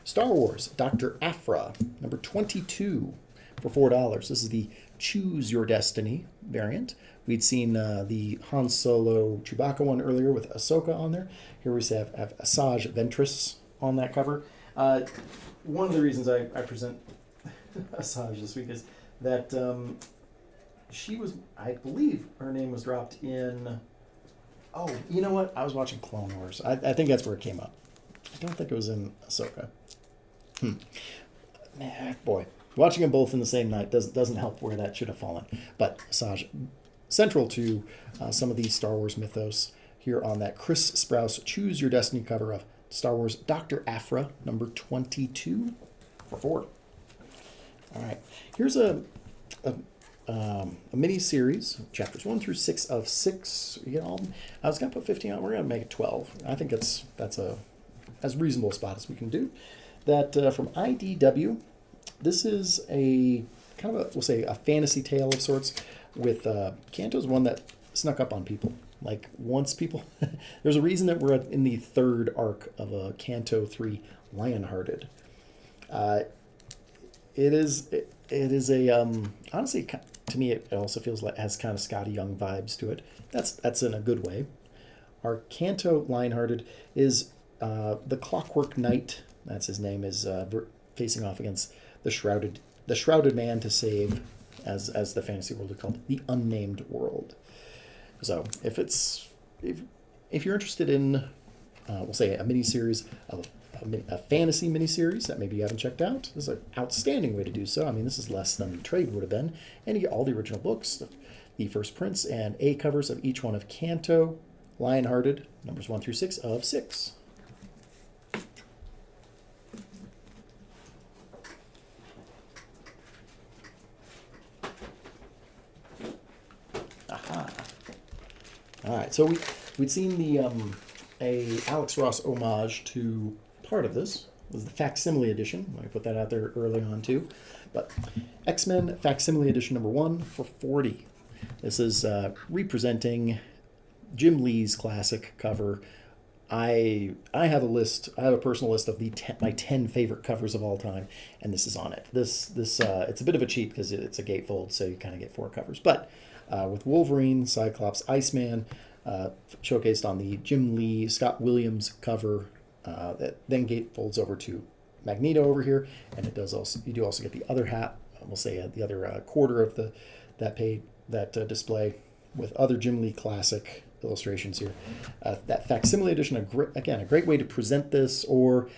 Star Wars, Dr. Aphra, number 22 for $4. This is the Choose Your Destiny variant. We'd seen the Han Solo Chewbacca one earlier with Ahsoka on there. Here we have Asajj Ventress on that cover. One of the reasons I present Asajj this week is that she was, I believe her name was dropped in, oh, you know what? I was watching Clone Wars. I think that's where it came up. I don't think it was in Ahsoka. Man, boy. Watching them both in the same night doesn't help where that should have fallen. But Asajj, central to some of the Star Wars mythos here on that Chris Sprouse Choose Your Destiny cover of Star Wars Dr. Aphra, number 22 for 4. All right. Here's a mini series, chapters 1 through 6 of 6. You get all. I was gonna put 15 on. We're gonna make it 12. I think that's a as reasonable a spot as we can do. That from IDW. This is a kind of a, we'll say, a fantasy tale of sorts. With Kanto's one that snuck up on people. Like once people, there's a reason that we're in the third arc of a Kanto 3 Lionhearted. It is a honestly, to me it also feels like has kind of Scotty Young vibes to it. That's in a good way. Our Kanto Lionhearted is the Clockwork Knight. That's his name, is facing off against the Shrouded Man to save, as the fantasy world is called, the Unnamed World. So if you're interested in, we'll say a miniseries of a fantasy miniseries that maybe you haven't checked out, this is an outstanding way to do so. I mean, this is less than the trade would have been, and you get all the original books, the first prints and A covers of each one of Kanto Lionhearted, numbers 1 through 6 of 6. Aha. All right, so we'd seen the a Alex Ross homage to part of this. It was the facsimile edition. Let me put that out there early on too. But X-Men facsimile edition number 1 for $40. This is representing Jim Lee's classic cover. I have a list. I have a personal list of my 10 favorite covers of all time, and this is on it. This it's a bit of a cheat because it's a gatefold, so you kind of get 4 covers. But with Wolverine, Cyclops, Iceman, showcased on the Jim Lee Scott Williams cover, that then gatefolds over to Magneto over here, and it does also, you do also get the other hat. We'll say the other quarter of that display with other Jim Lee classic illustrations here. That facsimile edition, a great way to present this, or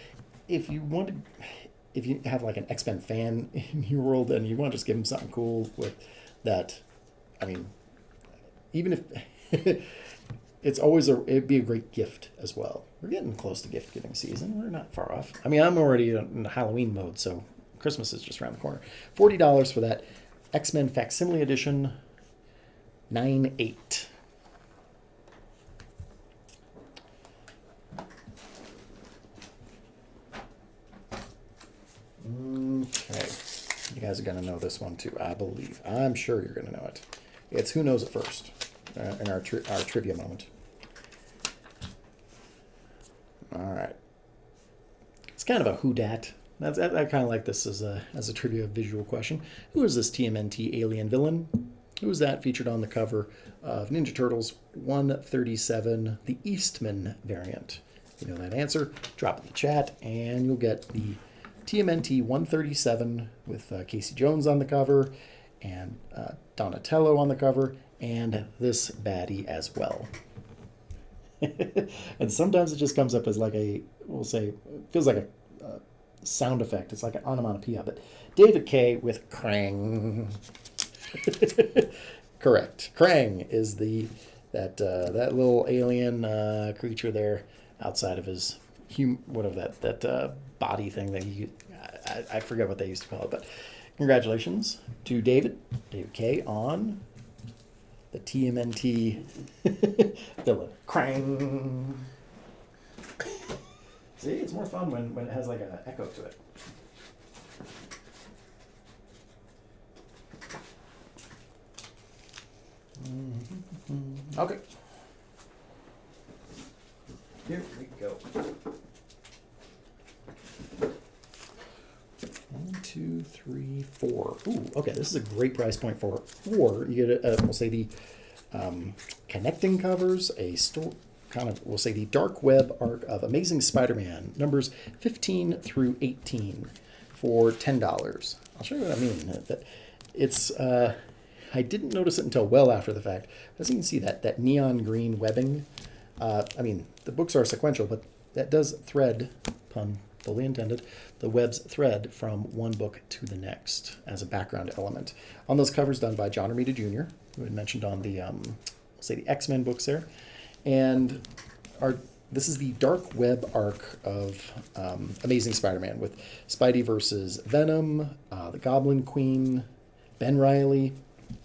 if you have like an X-Men fan in your world and you want to just give them something cool with that. I mean, even if it'd be a great gift as well. We're getting close to gift giving season. We're not far off. I mean, I'm already in Halloween mode, so Christmas is just around the corner. $40 for that X-Men facsimile edition 9/8. Okay, you guys are gonna know this one too, I believe. I'm sure you're gonna know it. It's Who Knows It First in our trivia moment. All right, it's kind of a who dat. I kind of like this as a trivia visual question. Who is this TMNT alien villain? Who is that featured on the cover of Ninja Turtles 137, the Eastman variant? If you know that answer, drop it in the chat, and you'll get the TMNT 137 with Casey Jones on the cover, and Donatello on the cover, and this baddie as well. And sometimes it just comes up as like we'll say, feels like a sound effect. It's like an onomatopoeia, but David K with Krang. Correct. Krang is that little alien creature there outside of his that body thing that I forget what they used to call it, but congratulations to David K on the TMNT villain. Krang. See, it's more fun when it has like an echo to it. Okay. Here we go. 1, 2, 3, 4. Ooh, okay. This is a great price point for 4. You get we'll say the connecting covers, we'll say the dark web arc of Amazing Spider-Man numbers 15 through 18 for $10. I'll show you what I mean. It's I didn't notice it until well after the fact. As you can see, that neon green webbing. I mean, the books are sequential, but that does thread, pun fully intended, the webs thread from one book to the next as a background element. On those covers done by John Romita Jr., who had mentioned on the, the X-Men books there. And this is the dark web arc of Amazing Spider-Man with Spidey versus Venom, the Goblin Queen, Ben Reilly.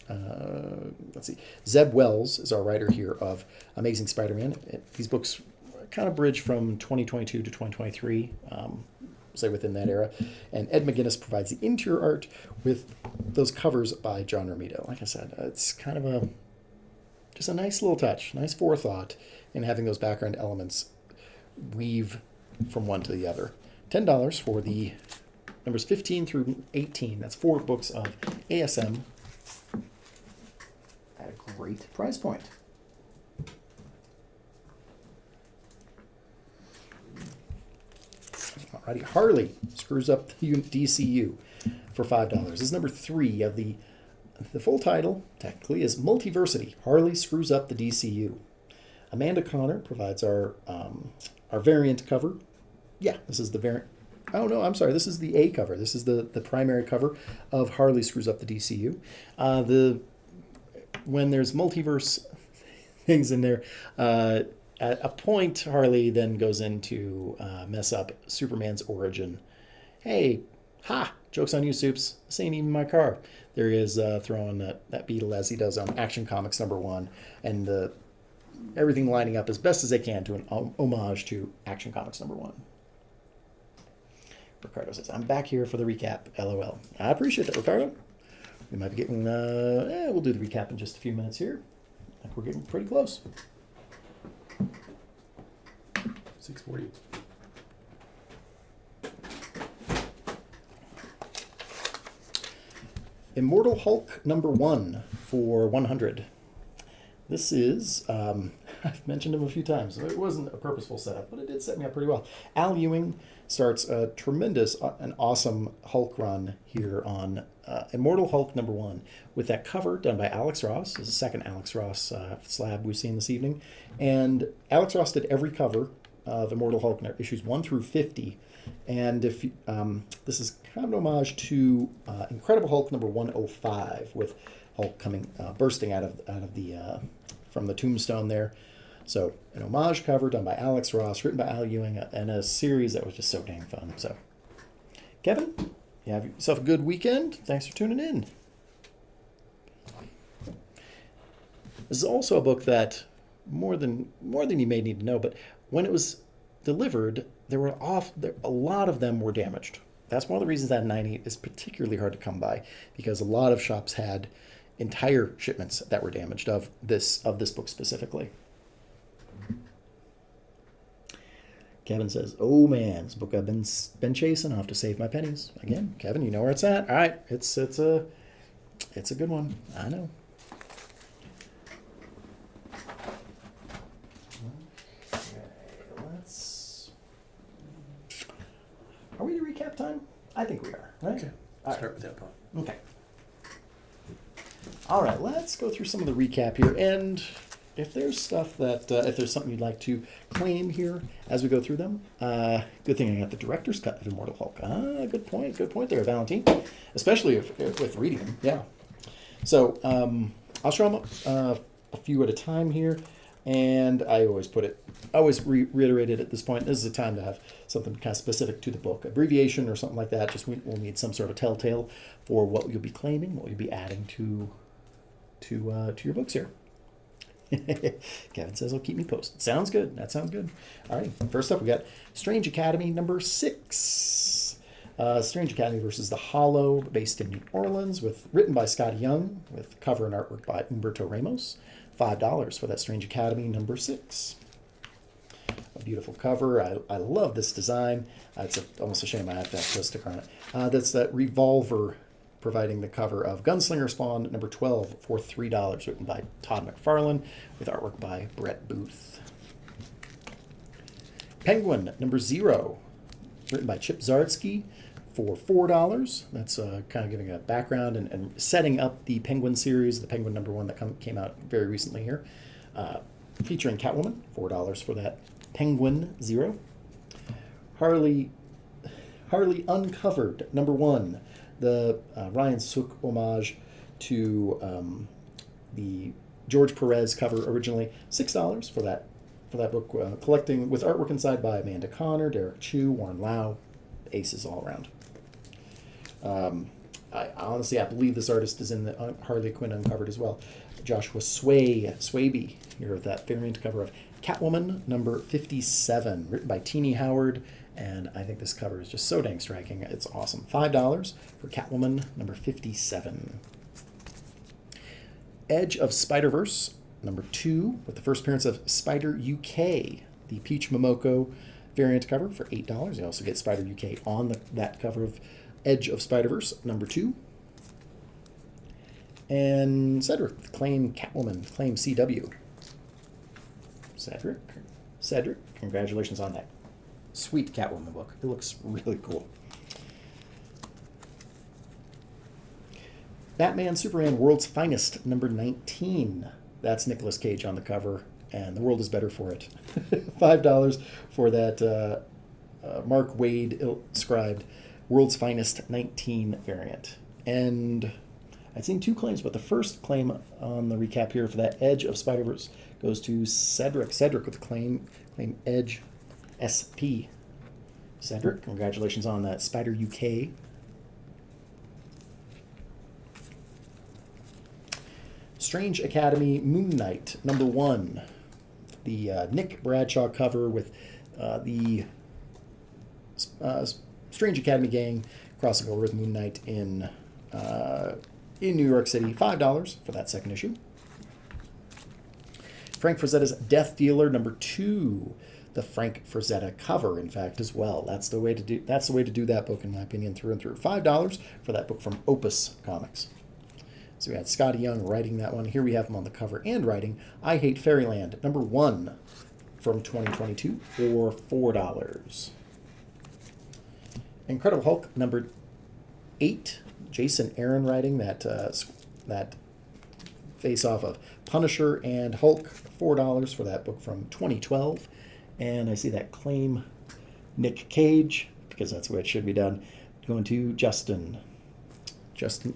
Let's see. Zeb Wells is our writer here of Amazing Spider-Man. These books kind of bridge from 2022 to 2023. say within that era. And Ed McGuinness provides the interior art with those covers by John Romito. Like I said, it's kind of just a nice little touch, nice forethought in having those background elements weave from one to the other. $10 for the numbers 15 through 18. That's 4 books of ASM at a great price point. Alrighty, Harley screws up the DCU for $5. This is number 3 of the full title, technically, is Multiversity. Harley screws up the DCU. Amanda Connor provides our variant cover. Yeah, this is the variant. Oh, no, I'm sorry. This is the A cover. This is the primary cover of Harley Screws Up the DCU. When there's multiverse things in there, at a point, Harley then goes into mess up Superman's origin. Hey, joke's on you, Soups. This ain't even my car. There he is throwing that beetle as he does on Action Comics #1, and everything lining up as best as they can to an homage to Action Comics #1. Ricardo says, I'm back here for the recap, LOL. I appreciate that, Ricardo. We might be getting, we'll do the recap in just a few minutes here. I think we're getting pretty close. 640. Immortal Hulk #1 for 100. This is, I've mentioned him a few times. It wasn't a purposeful setup, but it did set me up pretty well. Al Ewing starts a tremendous and awesome Hulk run here on Immortal Hulk #1 with that cover done by Alex Ross. This is the second Alex Ross slab we've seen this evening. And Alex Ross did every cover of Immortal Hulk issues 1 through 50. And if this is kind of an homage to Incredible Hulk #105 with Hulk coming bursting out of the from the tombstone there. So an homage cover done by Alex Ross, written by Al Ewing, and a series that was just so dang fun. So, Kevin, you have yourself a good weekend. Thanks for tuning in. This is also a book that more than you may need to know, but when it was delivered, a lot of them were damaged. That's one of the reasons that 98 is particularly hard to come by, because a lot of shops had entire shipments that were damaged of this book specifically. Kevin says, "Oh man, this book I've been chasing. I'll have to save my pennies." Again, Kevin, you know where it's at. All right, it's a good one. I know. Are we to recap time? I think we are. Right? Okay. All Start right. with that one. Okay. All right, let's go through some of the recap here. And if there's stuff that, if there's something you'd like to claim here as we go through them, good thing I got the director's cut of Immortal Hulk. Good point there, Valentine. Especially with reading them, yeah. So I'll show them a few at a time here. And I always reiterate it at this point. This is a time to have something kind of specific to the book, abbreviation or something like that. Just we'll need some sort of telltale for what you'll be claiming, what you'll be adding to your books here. Kevin says he'll keep me posted. Sounds good. That sounds good. All right. First up, we got Strange Academy #6. Strange Academy versus the Hollow, based in New Orleans, written by Scott Young, with cover and artwork by Humberto Ramos. $5 for that Strange Academy #6. A beautiful cover. I love this design. It's almost a shame I have to put a sticker on it. That's that Revolver providing the cover of Gunslinger Spawn #12 for $3, written by Todd McFarlane, with artwork by Brett Booth. Penguin #0, written by Chip Zdarsky, for $4. That's kind of giving a background and setting up the Penguin series, the Penguin #1 that came out very recently here. Featuring Catwoman, $4 for that Penguin 0. Harley Uncovered #1, the Ryan Sook homage to the George Perez cover originally. $6 for that book, collecting with artwork inside by Amanda Connor, Derek Chu, Warren Lau, aces all around. I honestly, I believe this artist is in the Harley Quinn Uncovered as well. Joshua Swaby here with that variant cover of Catwoman number 57, written by Teenie Howard, and I think this cover is just so dang striking. It's awesome. $5 for Catwoman number 57. Edge of Spider-Verse number 2, with the first appearance of Spider UK, the Peach Momoko variant cover for $8. You also get Spider UK on that cover of Edge of Spider-Verse number 2. And Cedric, Claim Catwoman, Claim CW. Cedric, congratulations on that sweet Catwoman book. It looks really cool. Batman Superman World's Finest number 19. That's Nicolas Cage on the cover, and the world is better for it. $5 for that Mark Waid scribed World's Finest 19 variant. And I'd seen 2 claims, but the first claim on the recap here for that Edge of Spider-Verse goes to Cedric. Cedric with the claim Edge SP. Cedric, congratulations on that Spider UK. Strange Academy Moon Knight number 1. The Nick Bradshaw cover with the Strange Academy gang crossing over with Moon Knight in New York City. $5 for that second issue. Frank Frazetta's Death Dealer number 2. The Frank Frazetta cover, in fact, as well. That's the way to do that book, in my opinion, through and through. $5 for that book from Opus Comics. So we had Scotty Young writing that one. Here we have him on the cover and writing I Hate Fairyland, number 1 from 2022 for $4. Incredible Hulk, number 8. Jason Aaron writing that face-off of Punisher and Hulk, $4 for that book from 2012. And I see that claim Nick Cage, because that's the way it should be done, going to Justin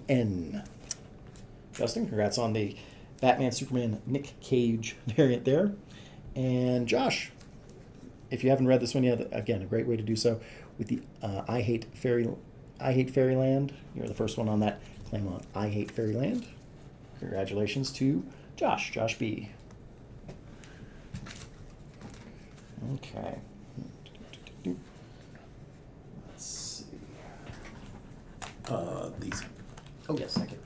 N. Justin, congrats on the Batman Superman Nick Cage variant there. And Josh, if you haven't read this one yet, again, a great way to do so with the I Hate Fairyland. You're the first one on that claim on I Hate Fairyland. Congratulations to Josh B. Okay. Let's see. These. Oh yes, thank you.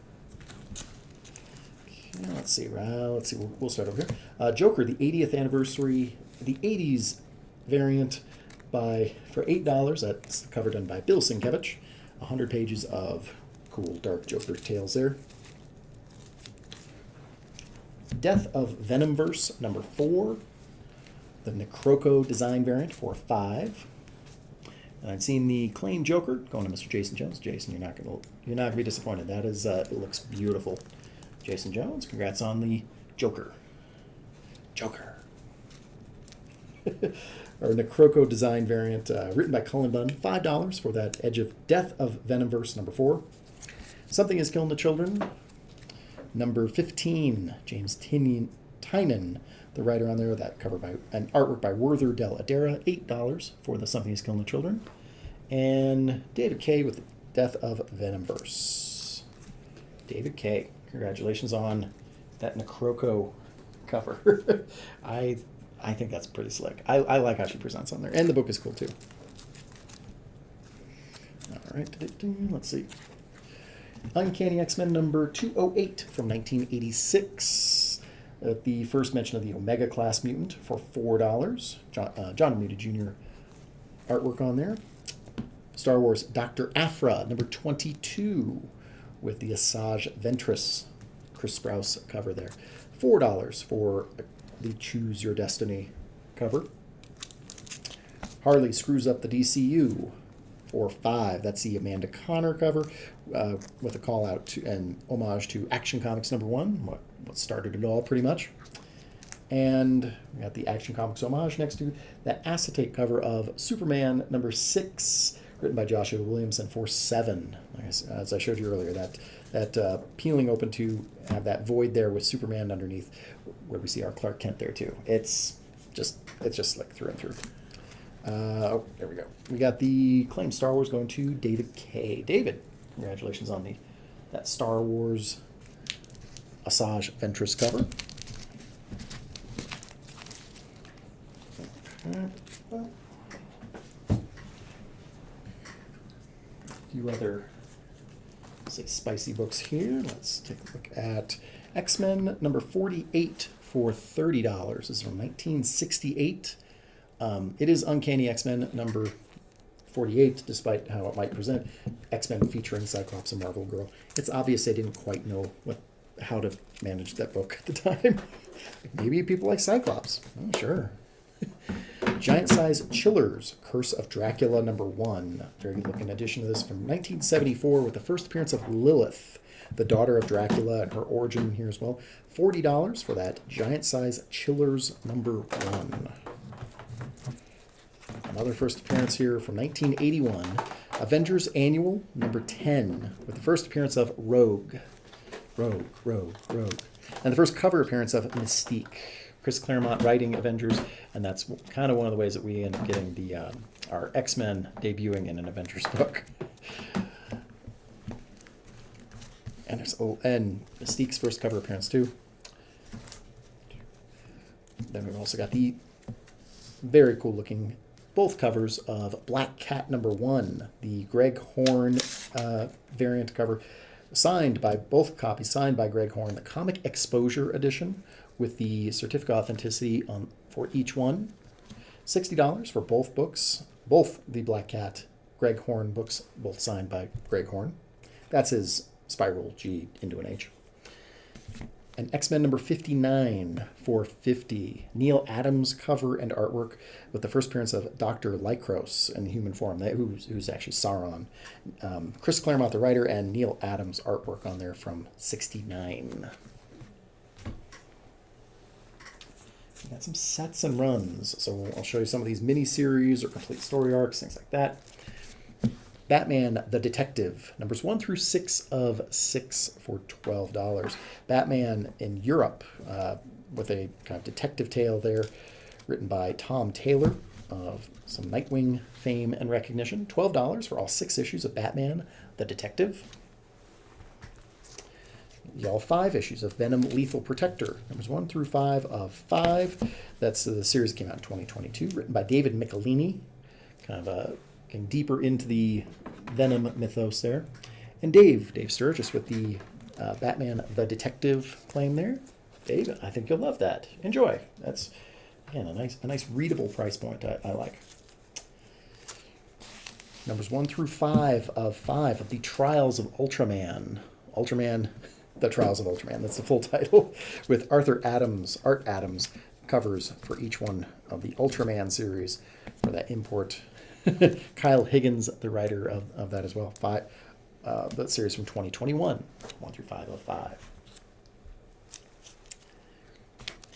Okay, let's see. We'll start over here. Joker, the 80th anniversary, the 80s variant for $8. That's the cover done by Bill Sienkiewicz. 100 pages of cool dark Joker tales there. Death of Venomverse number 4. The Necroco design variant for $5. And I've seen the Claim Joker going to Mr. Jason Jones. Jason, you're not gonna be disappointed. That is it looks beautiful. Jason Jones, congrats on the Joker. Or Necroco design variant written by Cullen Bunn. $5 for that Edge of Death of Venomverse number 4. Something is Killing the Children. Number 15, James Tynan, the writer on there. That cover by an artwork by Werther Del Adera. $8 for the Something is Killing the Children. And David K. with the Death of Venomverse. David K. Congratulations on that Necroco cover. I think that's pretty slick. I like how she presents on there. And the book is cool too. All right, let's see. Uncanny X-Men number 208 from 1986. The first mention of the Omega Class mutant for $4. John Romita Jr. artwork on there. Star Wars Dr. Aphra number 22 with the Asajj Ventress Chris Sprouse cover there. $4 for the Choose Your Destiny cover. Harley Screws Up the DCU for $5. That's the Amanda Connor cover with a call out to and homage to Action Comics number 1, what started it all pretty much. And we got the Action Comics homage next to that acetate cover of Superman number 6, written by Joshua Williamson for $7. As I showed you earlier, that peeling open to have that void there with Superman underneath, where we see our Clark Kent there too. It's just slick through and through. There we go. We got the Claim Star Wars going to David K. David, Congratulations on that Star Wars Asajj Ventress cover. Okay. A few other, say, spicy books here. Let's take a look at X-Men number 48 for $30. This is from 1968. It is Uncanny X-Men number 48, despite how it might present. X-Men featuring Cyclops and Marvel Girl. It's obvious they didn't quite know how to manage that book at the time. Maybe people like Cyclops. Oh, sure. Giant Size Chillers, Curse of Dracula number 1. Very good looking edition of this from 1974 with the first appearance of Lilith, the daughter of Dracula, and her origin here as well. $40 for that Giant Size Chillers number 1. Another first appearance here from 1981, Avengers Annual number 10 with the first appearance of Rogue. And the first cover appearance of Mystique. Chris Claremont writing Avengers, and that's kind of one of the ways that we end up getting our X-Men debuting in an Avengers book. And Mystique's first cover appearance too. Then we've also got the very cool looking both covers of Black Cat number 1, the Greg Horn variant cover, signed by Greg Horn, the Comic Exposure edition with the certificate of authenticity for each one. $60 for both books, both the Black Cat Greg Horn books, both signed by Greg Horn. That's his Spiral G into an H. And X-Men number 59 for $50. Neil Adams cover and artwork with the first appearance of Dr. Lycros in human form, who's actually Sauron. Chris Claremont, the writer, and Neil Adams artwork on there from '69. We got some sets and runs. So I'll show you some of these mini-series or complete story arcs, things like that. Batman the Detective, numbers 1 through 6 of 6 for $12. Batman in Europe, with a kind of detective tale there, written by Tom Taylor of some Nightwing fame and recognition. $12 for all 6 issues of Batman the Detective. All 5 issues of Venom Lethal Protector, numbers 1 through 5 of 5. That's the series that came out in 2022, written by David Michelini, kind of getting deeper into the Venom mythos there. And Dave Sturgis with the Batman the Detective claim there. Dave, I think you'll love that. Enjoy. That's, again, a nice readable price point I like. Numbers 1 through 5 of the Trials of Ultraman. Ultraman, The Trials of Ultraman. That's the full title. With Art Adams covers for each one of the Ultraman series for that import. Kyle Higgins, the writer of that as well. That series from 2021, 1 through 5 of 5.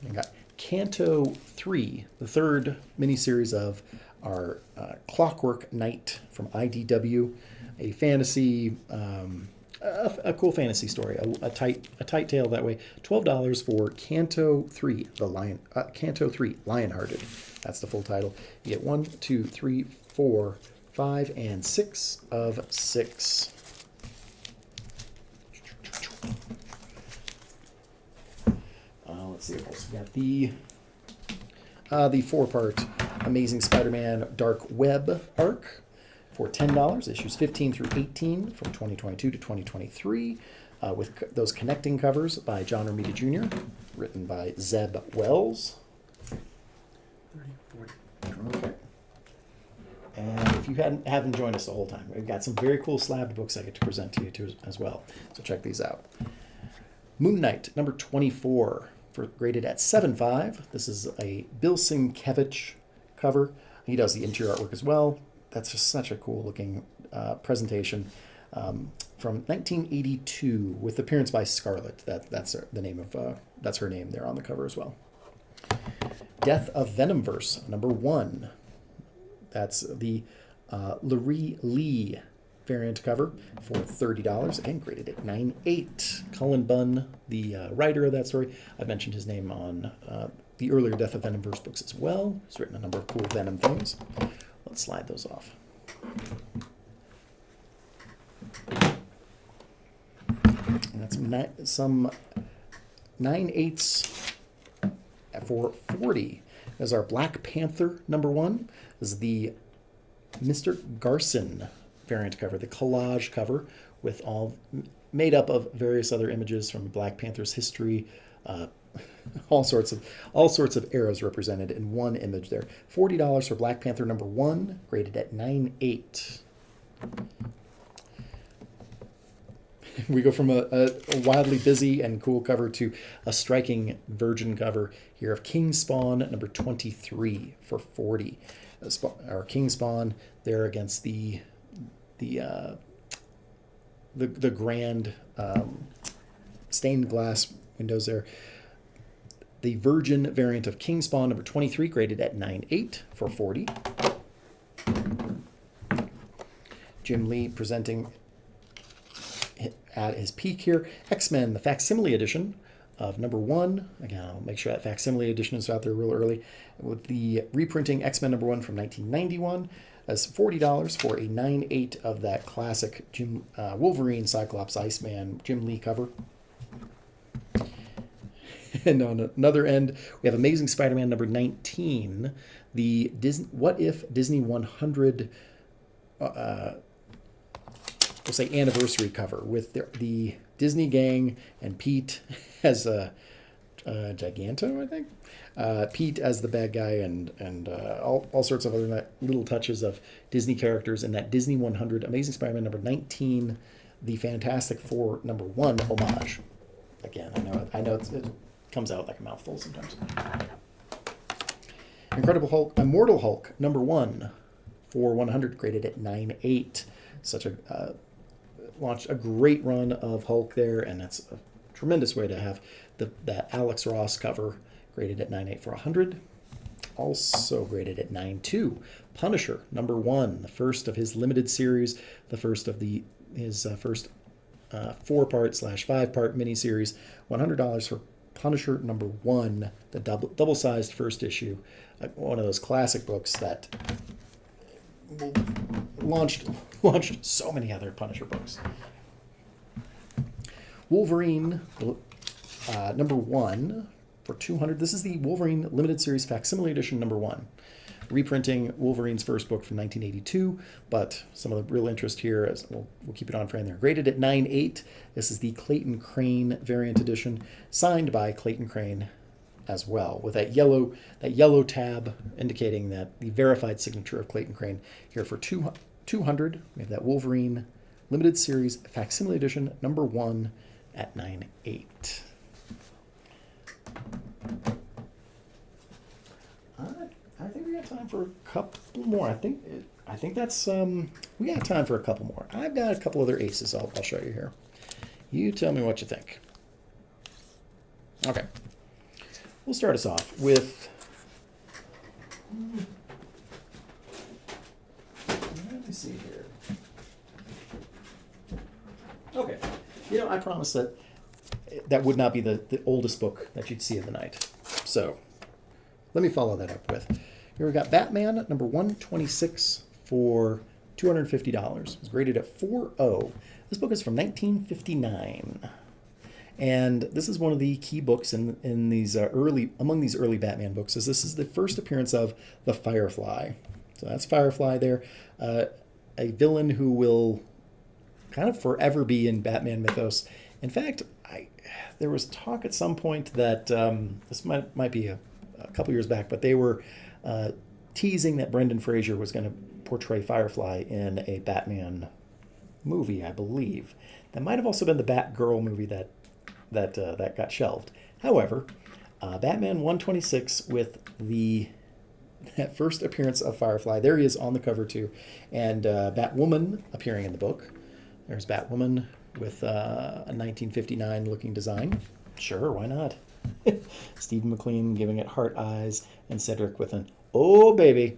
We got Canto 3, the third miniseries of our Clockwork Knight from IDW, a fantasy, a cool fantasy story, a tight tale that way. $12 for Canto 3, Canto 3, Lionhearted. That's the full title. You get 1, 2, 3, 4, 5, and 6 of 6. Let's see what else we got. The 4-part Amazing Spider-Man Dark Web arc for $10. Issues 15 through 18 from 2022 to 2023, with those connecting covers by John Romita Jr., written by Zeb Wells. 30, 40. Okay. And if you haven't joined us the whole time, we've got some very cool slabbed books I get to present to you too as well. So check these out. Moon Knight, number 24, graded at 7.5. This is a Bill Sienkiewicz cover. He does the interior artwork as well. That's just such a cool looking presentation from 1982 with appearance by Scarlet. That's the name of that's her name there on the cover as well. Death of Venomverse, number 1. That's the Larry Lee variant cover for $30. Again, graded at 9.8. Cullen Bunn, the writer of that story. I've mentioned his name on the earlier Death of Venomverse books as well. He's written a number of cool Venom things. Let's slide those off. And that's some 9/8 for 40. As our Black Panther #1 is the Mr. Garson variant cover, the collage cover with all made up of various other images from Black Panther's history, all sorts of eras represented in one image there. $40 for Black Panther #1, graded at 9/8. We go from a wildly busy and cool cover to a striking virgin cover here of King Spawn #23 for 40. Our King Spawn there against the grand stained glass windows there. The virgin variant of King Spawn #23, graded at 9/8 for 40. Jim Lee presenting at his peak here. X-Men, the facsimile edition of #1. Again, I'll make sure that facsimile edition is out there real early. With the reprinting X-Men #1 from 1991 as $40 for a 9/8 of that classic Wolverine, Cyclops, Iceman, Jim Lee cover. And on another end, we have Amazing Spider-Man #19, the What If Disney 100 we'll say anniversary cover with the Disney gang and Pete as a Giganto, I think. Pete as the bad guy and all sorts of other little touches of Disney characters in that Disney 100 Amazing Spider-Man #19, the Fantastic Four #1 homage. Again, I know it comes out like a mouthful sometimes. Incredible Hulk, Immortal Hulk #1 for 100, graded at 9/8. Such a launched a great run of Hulk there, and that's a tremendous way to have that Alex Ross cover graded at 9/8 for 100. Also graded at 9/2. Punisher #1, the first of his limited series, the first of his first 4-part/5-part miniseries. $100 for Punisher #1, the double-sized first issue, one of those classic books that launched so many other Punisher books. Wolverine #1 for 200. This is the Wolverine limited series facsimile edition #1, reprinting Wolverine's first book from 1982. But some of the real interest here, as we'll keep it on frame there, graded at 9/8. This is the Clayton Crane variant edition, signed by Clayton Crane as well, with that yellow tab indicating that the verified signature of Clayton Crane here for 200. We have that Wolverine limited series facsimile edition #1 at 9/8. I think we got time for a couple more. I think that's we got time for a couple more. I've got a couple other aces I'll show you here. You tell me what you think. Okay. We'll start us off with, let me see here. Okay. I promise that would not be the oldest book that you'd see of the night. So let me follow that up with. Here we got Batman #126 for $250. It's graded at 4.0. This book is from 1959. And this is one of the key books in these among these early Batman books. This is the first appearance of the Firefly. So that's Firefly there, a villain who will kind of forever be in Batman mythos. In fact, there was talk at some point that this might be a couple years back, but they were teasing that Brendan Fraser was going to portray Firefly in a Batman movie, I believe. That might have also been the Batgirl movie that got shelved. However, Batman 126 with that first appearance of Firefly. There he is on the cover too, and Batwoman appearing in the book. There's Batwoman with a 1959 looking design. Sure, why not? Stephen McQueen giving it heart eyes, and Cedric with an "oh baby."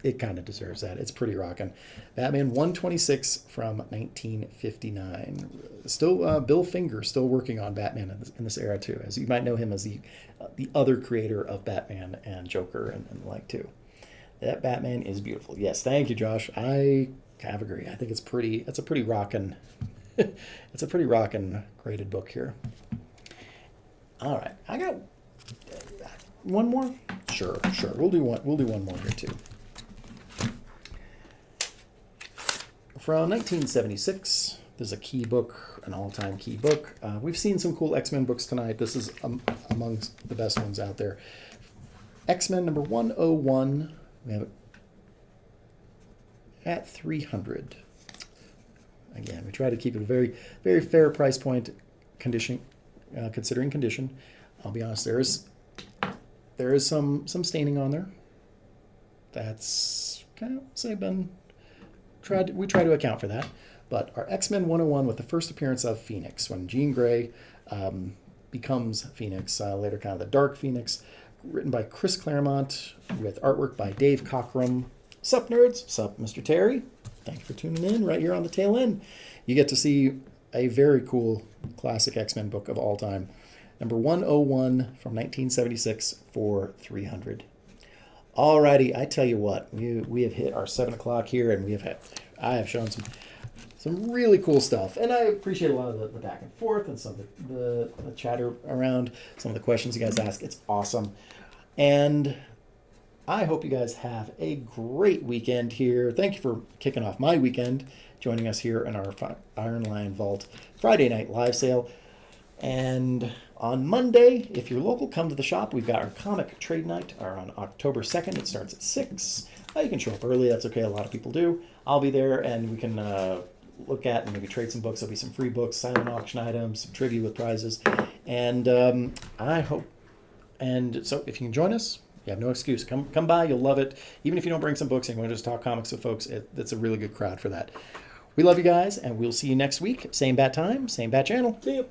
It kind of deserves that. It's pretty rocking. Batman 126 from 1959. Still, Bill Finger still working on Batman in this era too, as you might know him as the other creator of Batman and Joker and the like too. That Batman is beautiful. Yes, thank you, Josh. I kind of agree. I think it's a pretty rocking It's a pretty rockin' graded book here. All right, I got one more. Sure. We'll do one. We'll do one more here too. From 1976, there's a key book, an all-time key book. We've seen some cool X-Men books tonight. This is amongst the best ones out there. X-Men number 101. We have it at 300. Again, we try to keep it a very, very fair price point, considering condition. I'll be honest, there is some staining on there. That's kind of we try to account for that. But our X-Men 101 with the first appearance of Phoenix, when Jean Grey becomes Phoenix, later kind of the Dark Phoenix, written by Chris Claremont with artwork by Dave Cockrum. Sup, nerds? Sup, Mr. Terry? Thank you for tuning in right here on the tail end. You get to see a very cool classic X-Men book of all time. Number 101 from 1976 for 300. Alrighty, I tell you what, we have hit our 7 o'clock here, and I have shown some really cool stuff, and I appreciate a lot of the back and forth and some of the chatter around some of the questions you guys ask. It's awesome, and I hope you guys have a great weekend here. Thank you for kicking off my weekend, joining us here in our Iron Lion Vault Friday night live sale. And on Monday, if you're local, come to the shop. We've got our comic trade night on October 2nd. It starts at 6. You can show up early. That's okay. A lot of people do. I'll be there, and we can look at and maybe trade some books. There'll be some free books, silent auction items, some trivia with prizes. And I hope. And so if you can join us, you have no excuse. Come by. You'll love it. Even if you don't bring some books and you want to just talk comics with folks, it's a really good crowd for that. We love you guys, and we'll see you next week. Same bat time, same bat channel. See you.